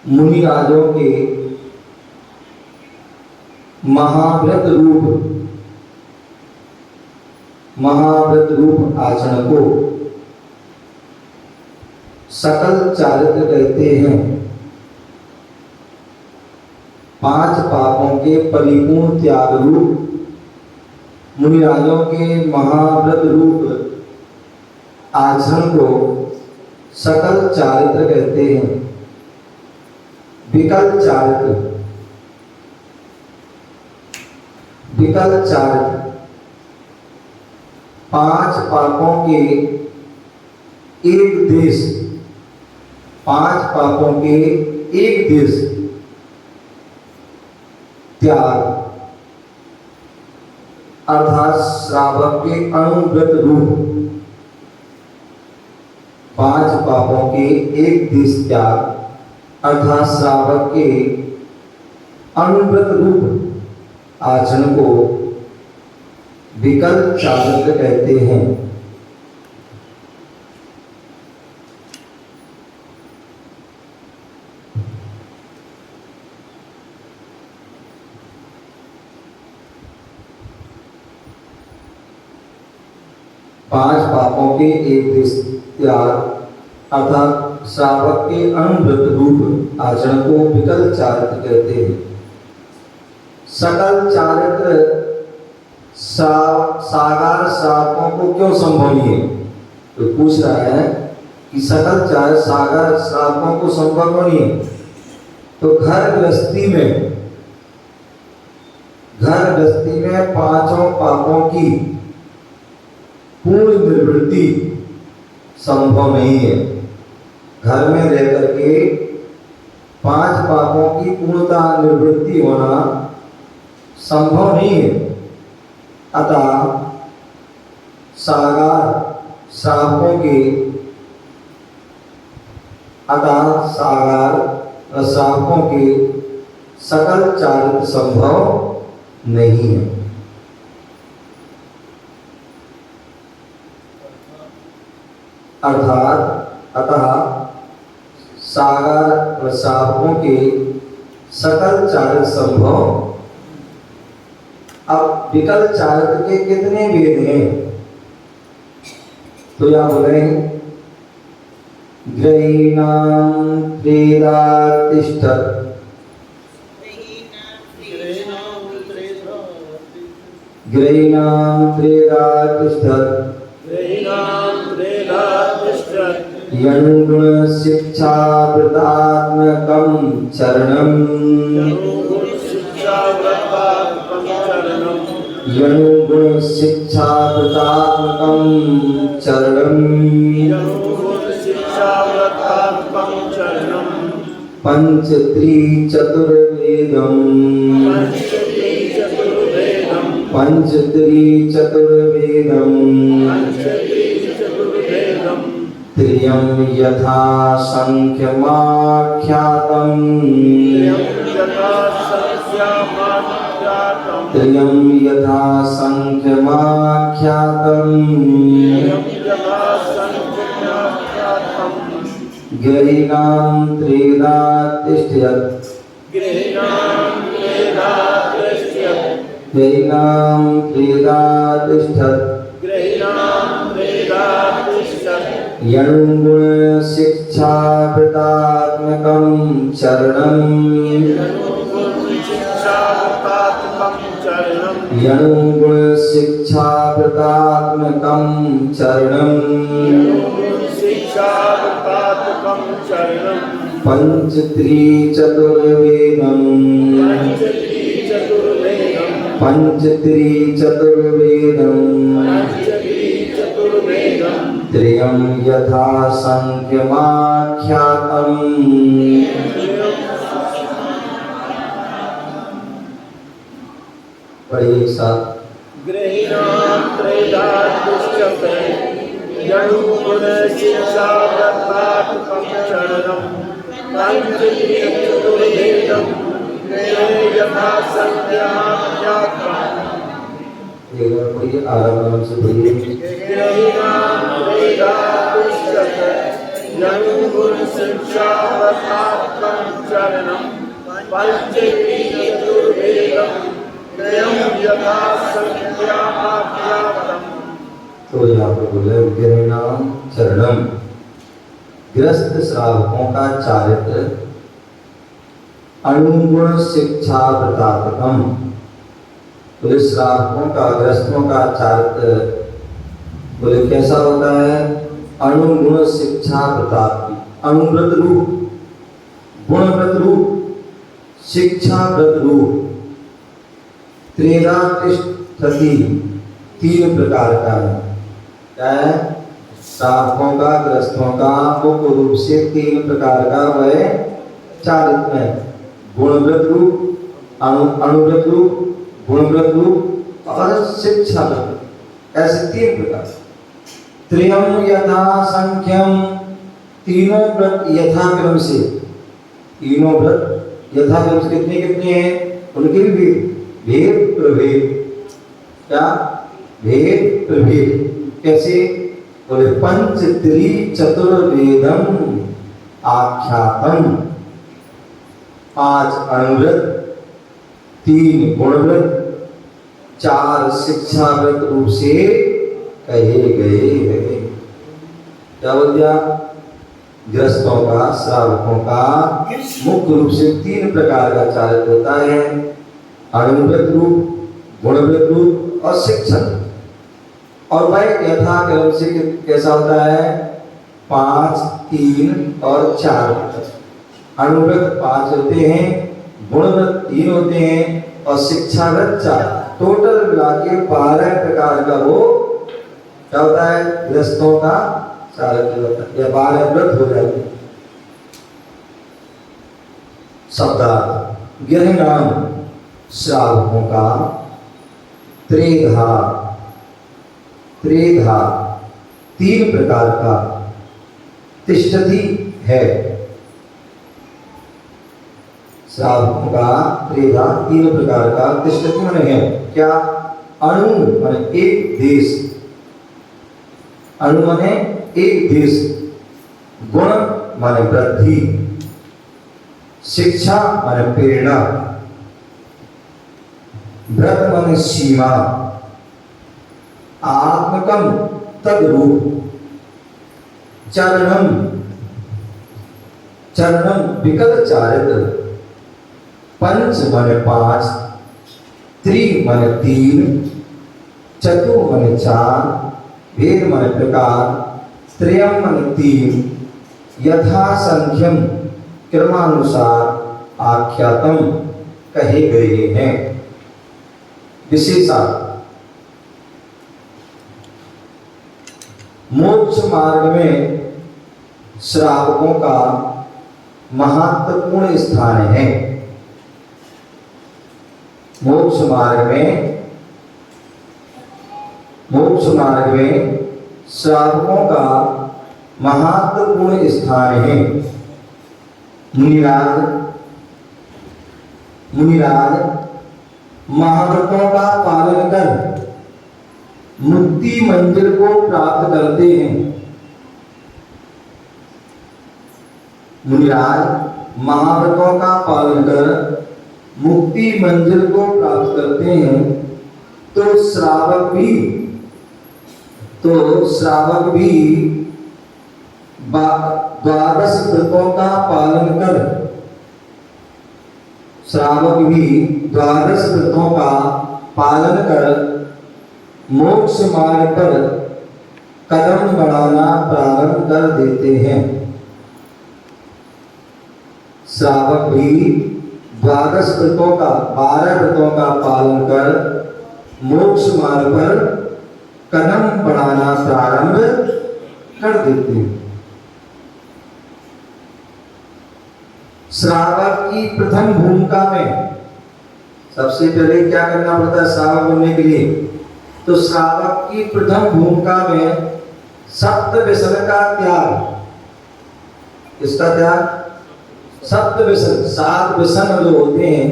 मुनिराजों के महाव्रत रूप आचरण को सकल चारित्र कहते हैं। पांच पापों के परिपूर्ण त्याग रूप मुनिराजों के महाव्रत रूप आचरण को सकल चारित्र कहते हैं। विकल चारित्र, विकल चारित्र पांच पापों के एक देश, पांच पापों के एक देश त्याग, अर्थात श्रावक के अनुव्रत रूप, पांच पापों के एक देश त्याग अर्थात श्रावक के अनुव्रत रूप आचरण को विकल चारित्र कहते हैं। पांच पापों के एक देश त्याग अर्थात श्रावक के अनुव्रत रूप आचरण को विकल चारित्र कहते हैं। सकल चारित्र सागार श्रावकों को क्यों संभव नहीं है? तो पूछ रहा है कि सकल चारित्र सागार श्रावकों को संभव नहीं है। तो घर गृहस्थी में पांचों पापों की पूर्ण निवृत्ति संभव नहीं है। घर में रह करके पांच पापों की पूर्णता निवृत्ति होना संभव नहीं है। अतः सागार श्रावकों के सकल चारित्र संभव नहीं है। अतः सागार श्रावकों के सकल चारित्र संभव। अब विकल चारित्र के कितने भेद हैं? तो यहां बोले ग्रहीणां त्रेधातिष्ठत्, ग्रहीणां त्रेधातिष्ठत् यनुगुण शिक्षा वृतात्मकं चरणं गुण शिक्षा व्रतात्मकं चरणं यनुगुण शिक्षा वृतात्मकं चरणं गुण शिक्षा व्रतात्मकं चरणं पंचत्रिचतुर्वेदं चतुर्वेदं पंचत्रिचतुर्वेदं चतुर्वेदं त्रियं यथा संख्यमाख्यातं यथा संख्यामाख्यातं त्रियं यथा संख्यमाख्यातं यथा संख्यामाख्यातं गरीनां त्रिधा तिष्ठ्यत् गृहीणां वेदादृश्यत् गरीनां त्रिधा तिष्ठत् गृहीणां वेदादृश्यत् यनुगुण शिक्षा वृतात्मकं चरणं शिक्षा व्रतात्मकं चरणं यनुगुण शिक्षा वृतात्मकं चरणं शिक्षा व्रतात्मकं चरणं पंचत्रिचतुर्वेदं चतुर्वेदं पंचत्रिचतुर्वेदं चतुर्वेदं त्रियं यथा संख्यमाख्यातं पढ़िए एक साथ गृहीणां त्रेधादुष्यते यनुगुण शिक्षा व्रतात्मकं चरणं पंचत्रिचतुर्वेदं यथा संख्यामाख्यातम् एक बार पढ़िए आराम से पढ़िए गृहीणां त्रेधादुष्यते यनुगुण शिक्षा व्रतात्मकं चरणं पंचत्रिचतुर्वेदं यथा संख्यामाख्यातम्। तो यहाँ पर बोले गृहीणां चरणम, गृहस्थ श्रावकों का चारित्र अनुगुण शिक्षा व्रतात्मकम। बोले श्रावकों का गृहस्थों का चारित्र बोले कैसा होता है? अनुगुण शिक्षा व्रतात्मक, अनुव्रत रूप, गुणव्रत रूप, शिक्षा व्रत रूप, त्रेधा तिष्ठति, तीन प्रकार का है। क्या है? श्रावकों का गृहस्थों का मुख्य रूप से तीन प्रकार का वह चारित्र है। गुणव्रत रूप, अनुव्रत रूप, गुणव्रत रूप और शिक्षा व्रत, ऐसे तीन प्रकार। त्रियम यथा संख्यम, तीनों व्रत यथाक्रम से, तीनों व्रत यथाक्रम से कितने कितने हैं? उनके भी भेद प्रभेद, क्या भेद प्रभेद कैसे? बोले पंचत्रिचतुर्वेदं आख्यातम, 5 अनुव्रत, 3 गुणव्रत, 4 शिक्षा व्रत रूप से कहे गए हैं। क्या बोल दिया? गृहस्थों का, श्रावकों का मुख्य रूप से 3 प्रकार का चारित्र होता है, अनुव्रत रूप, गुणव्रत रूप और शिक्षण। और भाई यथाक्रम से कैसा होता है? 5, 3 और 4। अनुव्रत 5 होते हैं, गुणव्रत 3 होते हैं और शिक्षाव्रत 4। टोटल मिला के 12 प्रकार का वो क्या होता है? गृहस्थों का चारित्र होता है, या 12 व्रत हो जाते हैं। शब्दार्थ गृहीणां श्रावकों का, त्रेधा, त्रेधा 3 प्रकार का, तिष्ठति है। श्रावकों का त्रेधा 3 प्रकार का, तिष्ठति माने है क्या? अणु माने एक देश, अणु माने एक देश, गुण माने वृद्धि, शिक्षा माने प्रेरणा, व्रत माने सीमा, आत्मकम तद्रूप, चरणम, चरणम विकल चारित्र, पंच माने 5, त्रि माने 3, चतु माने 4, भेद माने प्रकार, त्रयम माने 3, यथासंख्यम क्रमानुसार आख्यातम कहे गए हैं। विशेषा मोक्ष मार्ग में श्रावकों का महत्वपूर्ण स्थान है। मोक्ष मार्ग में श्रावकों का महत्वपूर्ण स्थान है। मुनिराज महाव्रतों का पालन कर मुक्ति मंजिल को प्राप्त करते हैं। मुनिराज महाव्रतों का पालन कर मुक्ति मंजिल को प्राप्त करते हैं। तो श्रावक भी द्वादश व्रतों का पालन कर मोक्ष मार्ग पर कदम बढ़ाना प्रारंभ कर देते हैं। श्रावक भी द्वादश व्रतों का 12 व्रतों का पालन कर मोक्ष मार्ग पर कदम बढ़ाना प्रारंभ कर देते हैं। श्रावक की प्रथम भूमिका में सबसे पहले क्या करना पड़ता है श्रावक बनने के लिए? तो श्रावक की प्रथम भूमिका में सप्त व्यसन का त्याग। किसका त्याग? सप्त व्यसन। 7 व्यसन जो होते हैं,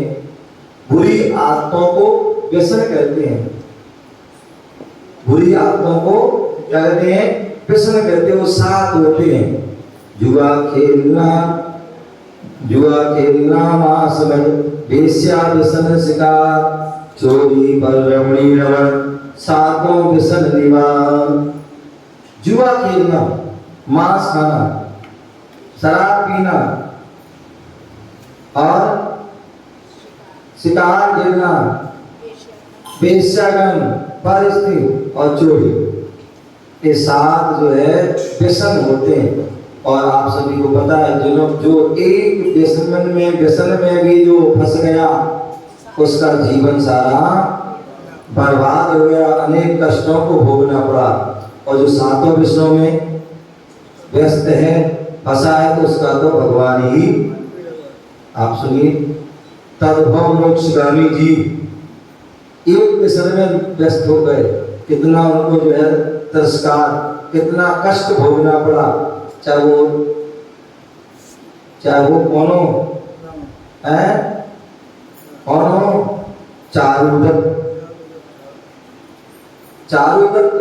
बुरी आदतों को व्यसन कहते हैं। बुरी आदतों को क्या कहते हैं? व्यसन कहते हैं। वो 7 होते हैं। जुआ खेलना मांस में वेश्या व्यसन शिकार चोरी पर रमणी रमण 7 व्यसन निवारण। जुआ खेलना, मांस खाना, शराब पीना और शिकार खेलना, वेश्यागण, परस्त्री और चोरी, ये 7 जो है व्यसन होते हैं। और आप सभी को पता है जो एक व्यसन में भी जो फंस गया उसका जीवन सारा बर्बाद हो गया, अनेक कष्टों को भोगना पड़ा। और जो 7 व्यसनों में व्यस्त है, फंसा है, तो उसका तो भगवान ही। आप सुनिए, तद्भव मोक्षगामी जी एक व्यसन में व्यस्त हो गए, कितना उनको जो है तिरस्कार, कितना कष्ट भोगना पड़ा। चाहे वो कौन हो, चारुदत्त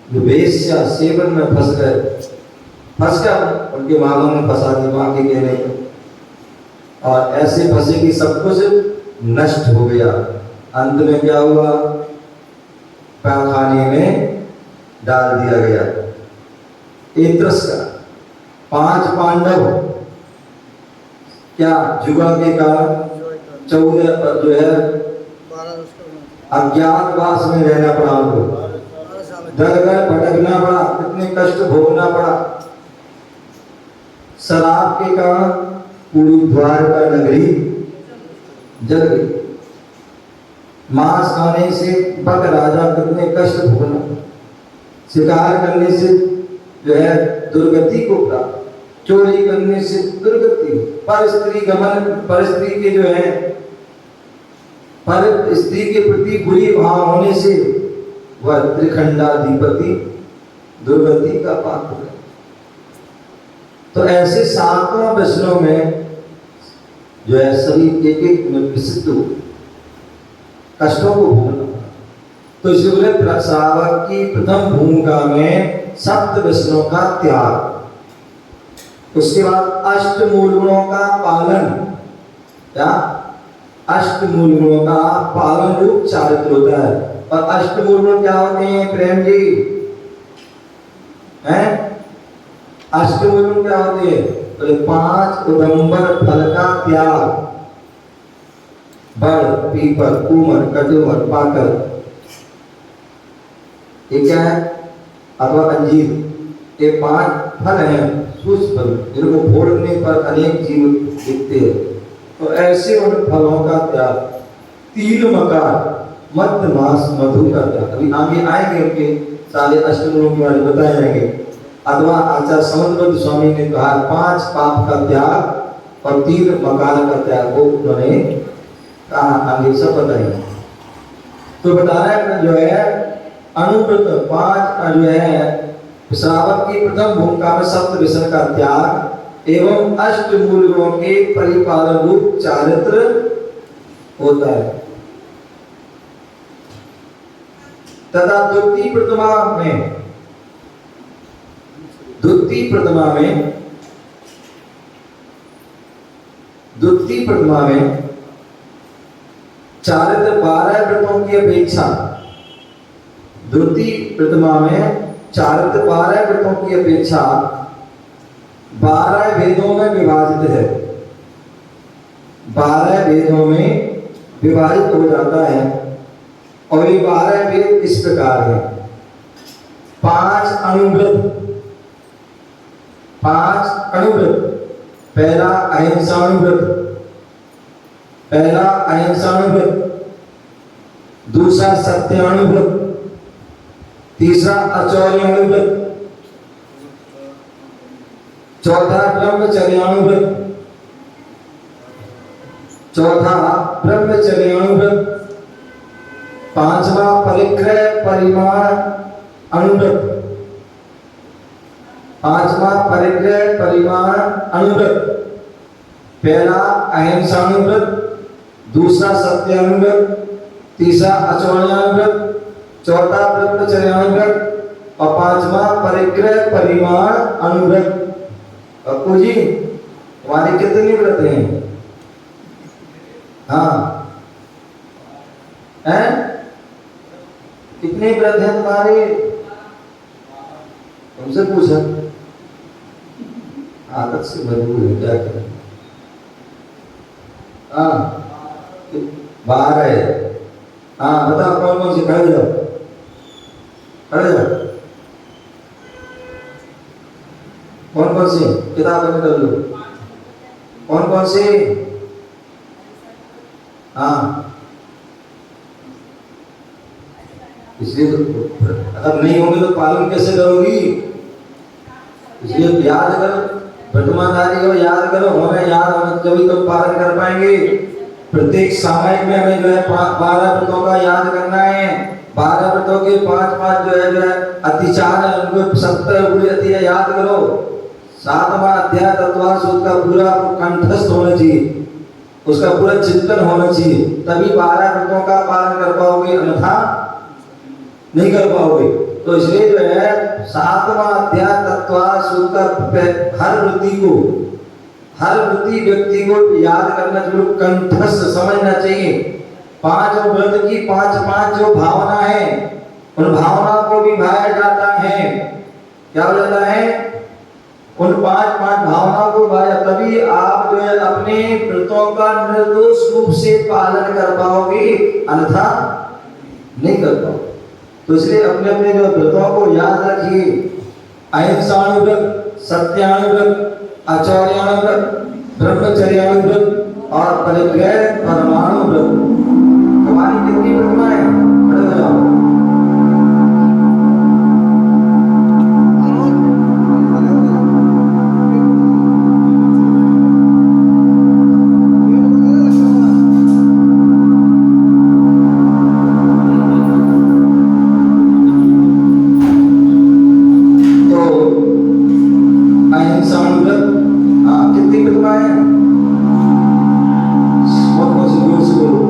जो वेश्या सेवन में फंस गया, उनके मामा ने फंसा दी मां के कहने पर। और ऐसे फंसे कि सब कुछ नष्ट हो गया। अंत में क्या हुआ? पैखाने में डाल दिया गया। एत्रस का 5 पांडव क्या जुआ के कारण 14 जो है अज्ञातवास में रहना पड़ा उनको, दर भटकना पड़ा, कितने कष्ट भोगना पड़ा। शराब के कारण पूरी द्वारका नगरी जल गई। मांस खाने से बक राजा कितने कष्ट भोगना, शिकार करने से जो है दुर्गति को प्राप्त, चोरी करने से दुर्गति, पर स्त्री के जो है पर स्त्री के प्रति बुरी भाव होने से वह त्रिखंडाधिपति दुर्गति का पात्र है। तो ऐसे 7 व्यसनों में जो है सभी एक में विशिष्ट कष्टों को भोगना। तो इसलिए श्रावक की प्रथम भूमिका में सप्त व्यसनों का त्याग। उसके बाद अष्टमूल गुणों का पालन। क्या? अष्टमूल गुणों का पालन रूप चारित्र होता है। और अष्टमूल गुण क्या होते हैं प्रेम जी? हैं? अष्टमूल गुण क्या होते हैं? तो 5 उदंबर फल का त्याग। बड़, पीपल, कुमर, कटुमर, पाकर, ये क्या है? अथवा अंजीर, ये 5 फल हैं सूक्ष्म फल, जिनको फोड़ने पर अनेक जीव दिखते हैं। तो ऐसे उन फलों का त्याग, 3 मकार, मध्य मास, मधु का त्याग। अभी आगे आएंगे उनके सारे अष्टगुणों के बारे में बताए जाएंगे। अथवा आचार्य समंतबद्ध स्वामी ने कहा 5 पाप का त्याग और 3 मकार का त्याग, वो उन्होंने कहा। आगे सब बताएंगे। तो बता रहा है जो है अनुव्रत 5 जो है श्रावक की प्रथम भूमिका में सप्त व्यसन का त्याग एवं अष्ट मूल गुणों के परिपालन रूप चारित्र होता है। तथा द्वितीय प्रतिमा में चारित्र 12 व्रतों की अपेक्षा, द्वितीय प्रतिमा में चारित्र 12 व्रतों की अपेक्षा 12 वेदों में विभाजित है। 12 वेदों में विभाजित हो जाता है और ये 12 वेद इस प्रकार है। 5 अनुव्रत, 5 अनुव्रत। पहला अहिंसानुव्रत, दूसरा सत्यानुव्रत, तीसरा अचौर्यानुव्रत, चौथा ब्रह्मचर्यानुव्रत, पांचवा परिग्रह परिमाण अनुव्रत, पहला अहिंसानुव्रत, दूसरा सत्यानुव्रत, तीसरा अचौर्यानुव्रत, चौथा ब्रह्मचर्यानुव्रत और पांचवा परिग्रह परिमाण अनुव्रत। अप्पू जी तुम्हारे कितने व्रत हैं? हाँ हैं? कितने व्रत हैं तुम्हारे? तुमसे पूछा, आदत से मजबूर है, क्या करें। हाँ 12 है। हाँ बताओ कौन कौन से, खड़े जाओ, कौन कौन से किताब में कर लो, कौन कौन से? हाँ इसलिए तो अगर नहीं होंगे तो पालन कैसे करोगी? इसलिए याद करो, वर्तमानदारी को याद करो, हमें याद होना तभी तो पालन कर पाएंगे। प्रत्येक सामायिक में हमें जो है 12 व्रतों का याद करना है। 12 व्रतों के 5 जो है अतिचार है, उनको 70 बुरी अति याद करो। 7वां अध्याय तत्वार सूत्र का पूरा कंठस्थ होना चाहिए, उसका पूरा चिंतन होना चाहिए, तभी 12 व्रतों का पालन कर पाओगे, अन्यथा नहीं कर पाओगे। तो इसलिए जो है 7वां अध्याय तत्वार सूत्र का हर वृत्ति व्यक्ति को याद करना जरूर, कंठस्थ समझना चाहिए। 5 व्रत की 5 जो भावना है, उन भावना को भी भाया जाता है। क्या हो जाता है? उन 5 भावनाओं को भाया, तभी आप जो है अपने व्रतों का निर्दोष रूप से पालन कर पाओगे, अन्यथा नहीं कर पाओगे। तो इसलिए अपने अपने जो व्रतों को याद रखिए। अहिंसानुव्रत, सत्यानुव्रत, आचौर्यानुव्रत, ब्रह्मचर्यानुव्रत और परिग्रह परमाणुव्रत। तुम्हारी कितनी प्रतिमा है? खड़े हो जाओ। कितनी प्रतिमा है? बहुत जोर से बोलो।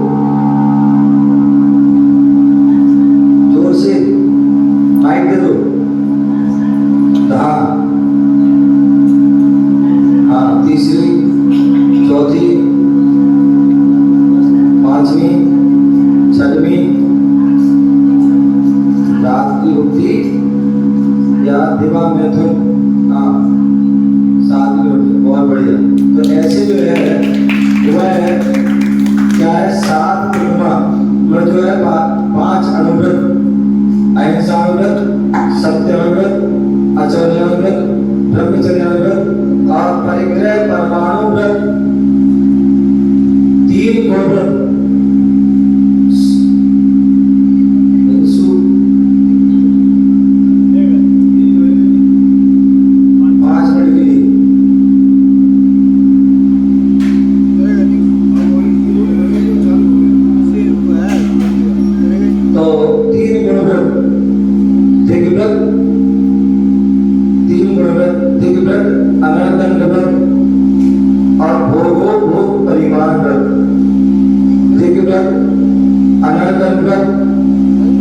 व्रत, अनर्गल व्रत,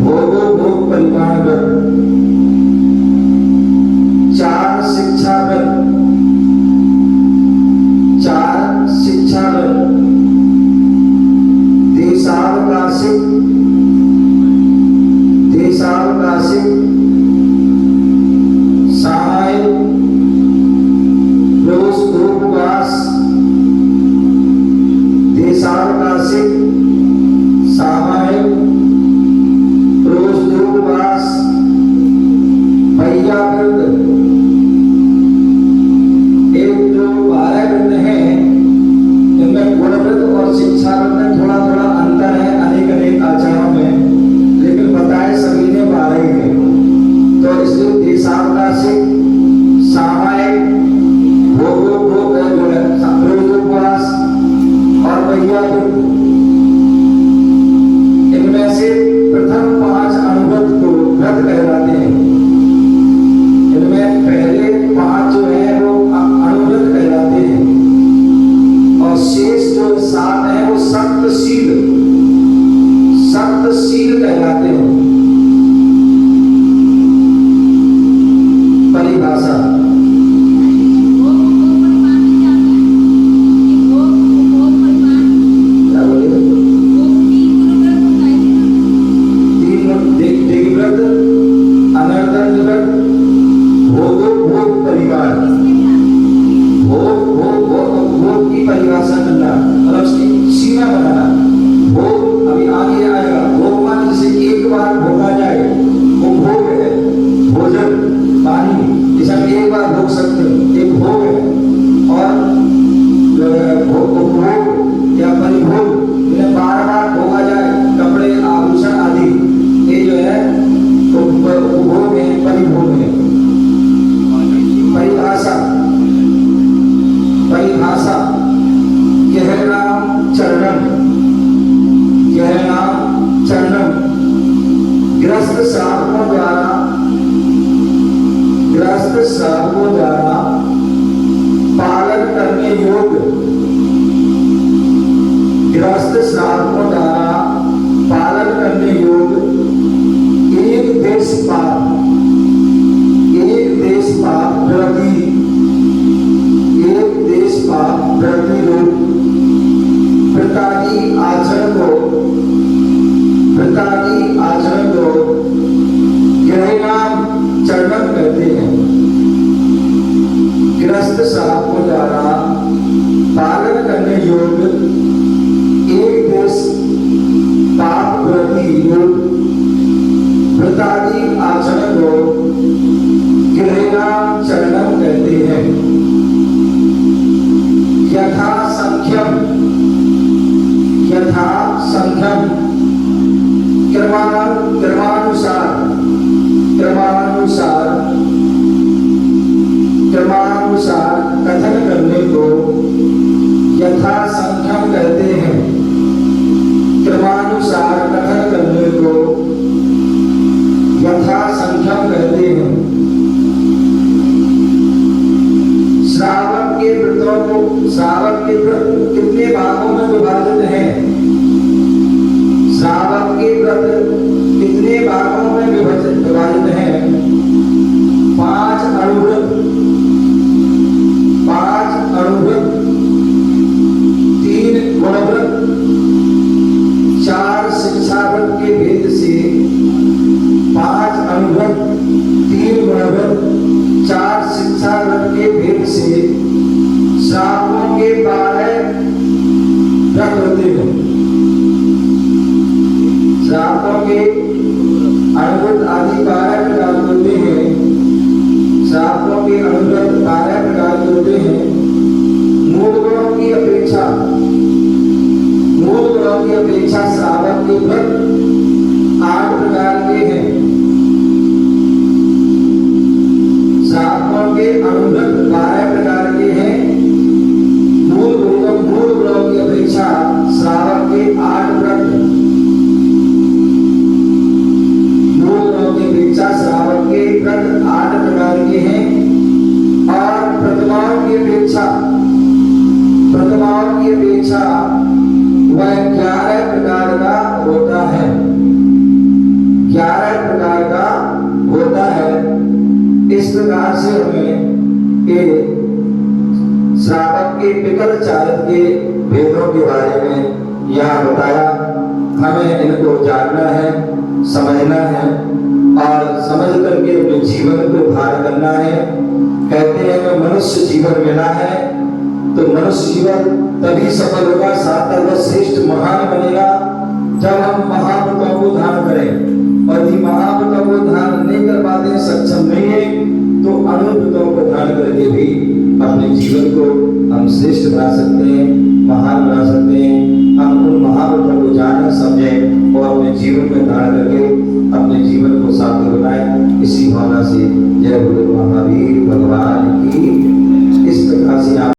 भोगो भोग परिमाण व्रत, 4 शिक्षा व्रत, 4 शिक्षा व्रत, देशावकाशिक, सामायिक, रोज उपवास, देशावकाशिक, सामायिक, रोज उपवास, भैया व्रत। एक जो 12 व्रत हैं इनमें गुण व्रत और शिक्षा व्रत में थोड़ा थोड़ा अंतर है अनेक अनेक आचारों में, लेकिन बताए सभी ने 12 ही है। तो इसलिए देशावकाशिक, सामायिक, उपवास और भैया व्रत, इनमें से प्रथम 5 अणुव्रत को व्रत कहलाते हैं। इनमें पहले 5 जो है वो अणुव्रत कहलाते हैं और शेष जो 7 है वो सप्तशील कहलाते हैं। परिभाषा क्या बोले? तीन व्रत, अनर्गल व्रत, भोगो भोग परिवार। भोग की परिभाषा करना और उसकी सीमा बनाना। भोग अभी आगे आएगा। भोग मान जिसे एक बार भोगा जाए वो भोग है। भोजन, पानी जिसे हम एक बार भोग सकते हैं एक भोग है। और भोग या परिभोग जिन्हें बार बार भोगा जाए, कपड़े, आभूषण आदि, ये जो है उपभोग है, परिभोग है। परिभाषा गहनाम चरणम, ग्रस्त साधकों द्वारा पालन करने योग्य, ग्रस्त साधकों द्वारा पालन करने योग्य एक देश पाप प्रति रूप प्रतादी आचरण को गहनाम चरणम कहते हैं। ग्रस्त साधकों द्वारा पालन करने योग्य एक देश पाप प्रति रूप प्रतादी आचरण को गहनाम चरणम कहते हैं। यथा संख्यम क्रमानुसार कथन करने को यथा संख्यम कहते हैं। क्रमानुसार कथन करने को यथा संख्यम कहते हैं। श्रावक के व्रत कितने भागों में विभाजित हैं? श्रावक के व्रत कितने भागों में विभाजित हैं? 5 अणुव्रत, 3 गुणव्रत, 4 शिक्षा व्रत के भेद से 5 अणुव्रत, 3 गुणव्रत, 4 शिक्षा व्रत के भेद से श्रावकों के 12 व्रत होते हैं। श्रावकों के अणुव्रत आदि 12 प्रकार होते हैं। श्रावकों के अणुव्रत 12 प्रकार होते हैं। मूल गुणों की अपेक्षा श्रावक के व्रत 8 प्रकार के हैं। श्रावकों के अणुव्रत 12 प्रकार के हैं। मूल गुणों की अपेक्षा श्रावक के 8 व्रत, मूल गुणों की अपेक्षा श्रावक के व्रत 8 प्रकार के हैं। और प्रतिमाओं की अपेक्षा वह 11 प्रकार हमें इनको जानना है, समझना है और समझ करके अपने जीवन को धारण करना है। कहते हैं कि मनुष्य जीवन मिला है तो मनुष्य जीवन तभी सफल होगा, सार्थक व श्रेष्ठ महान बनेगा जब हम महाव्रतों को धारण करें। और यदि महाव्रतों को धारण नहीं कर पाते हैं, सक्षम नहीं है, तो अनुव्रतों को धारण करके भी अपने जीवन को हम श्रेष्ठ बना सकते हैं, महान बना सकते हैं। हम उन महाव्रतों को जाने, समझें और अपने जीवन में धारण करके अपने जीवन को सार्थक बनाएं। इसी भावना से जय गुरु महावीर भगवान की। इस प्रकार से आप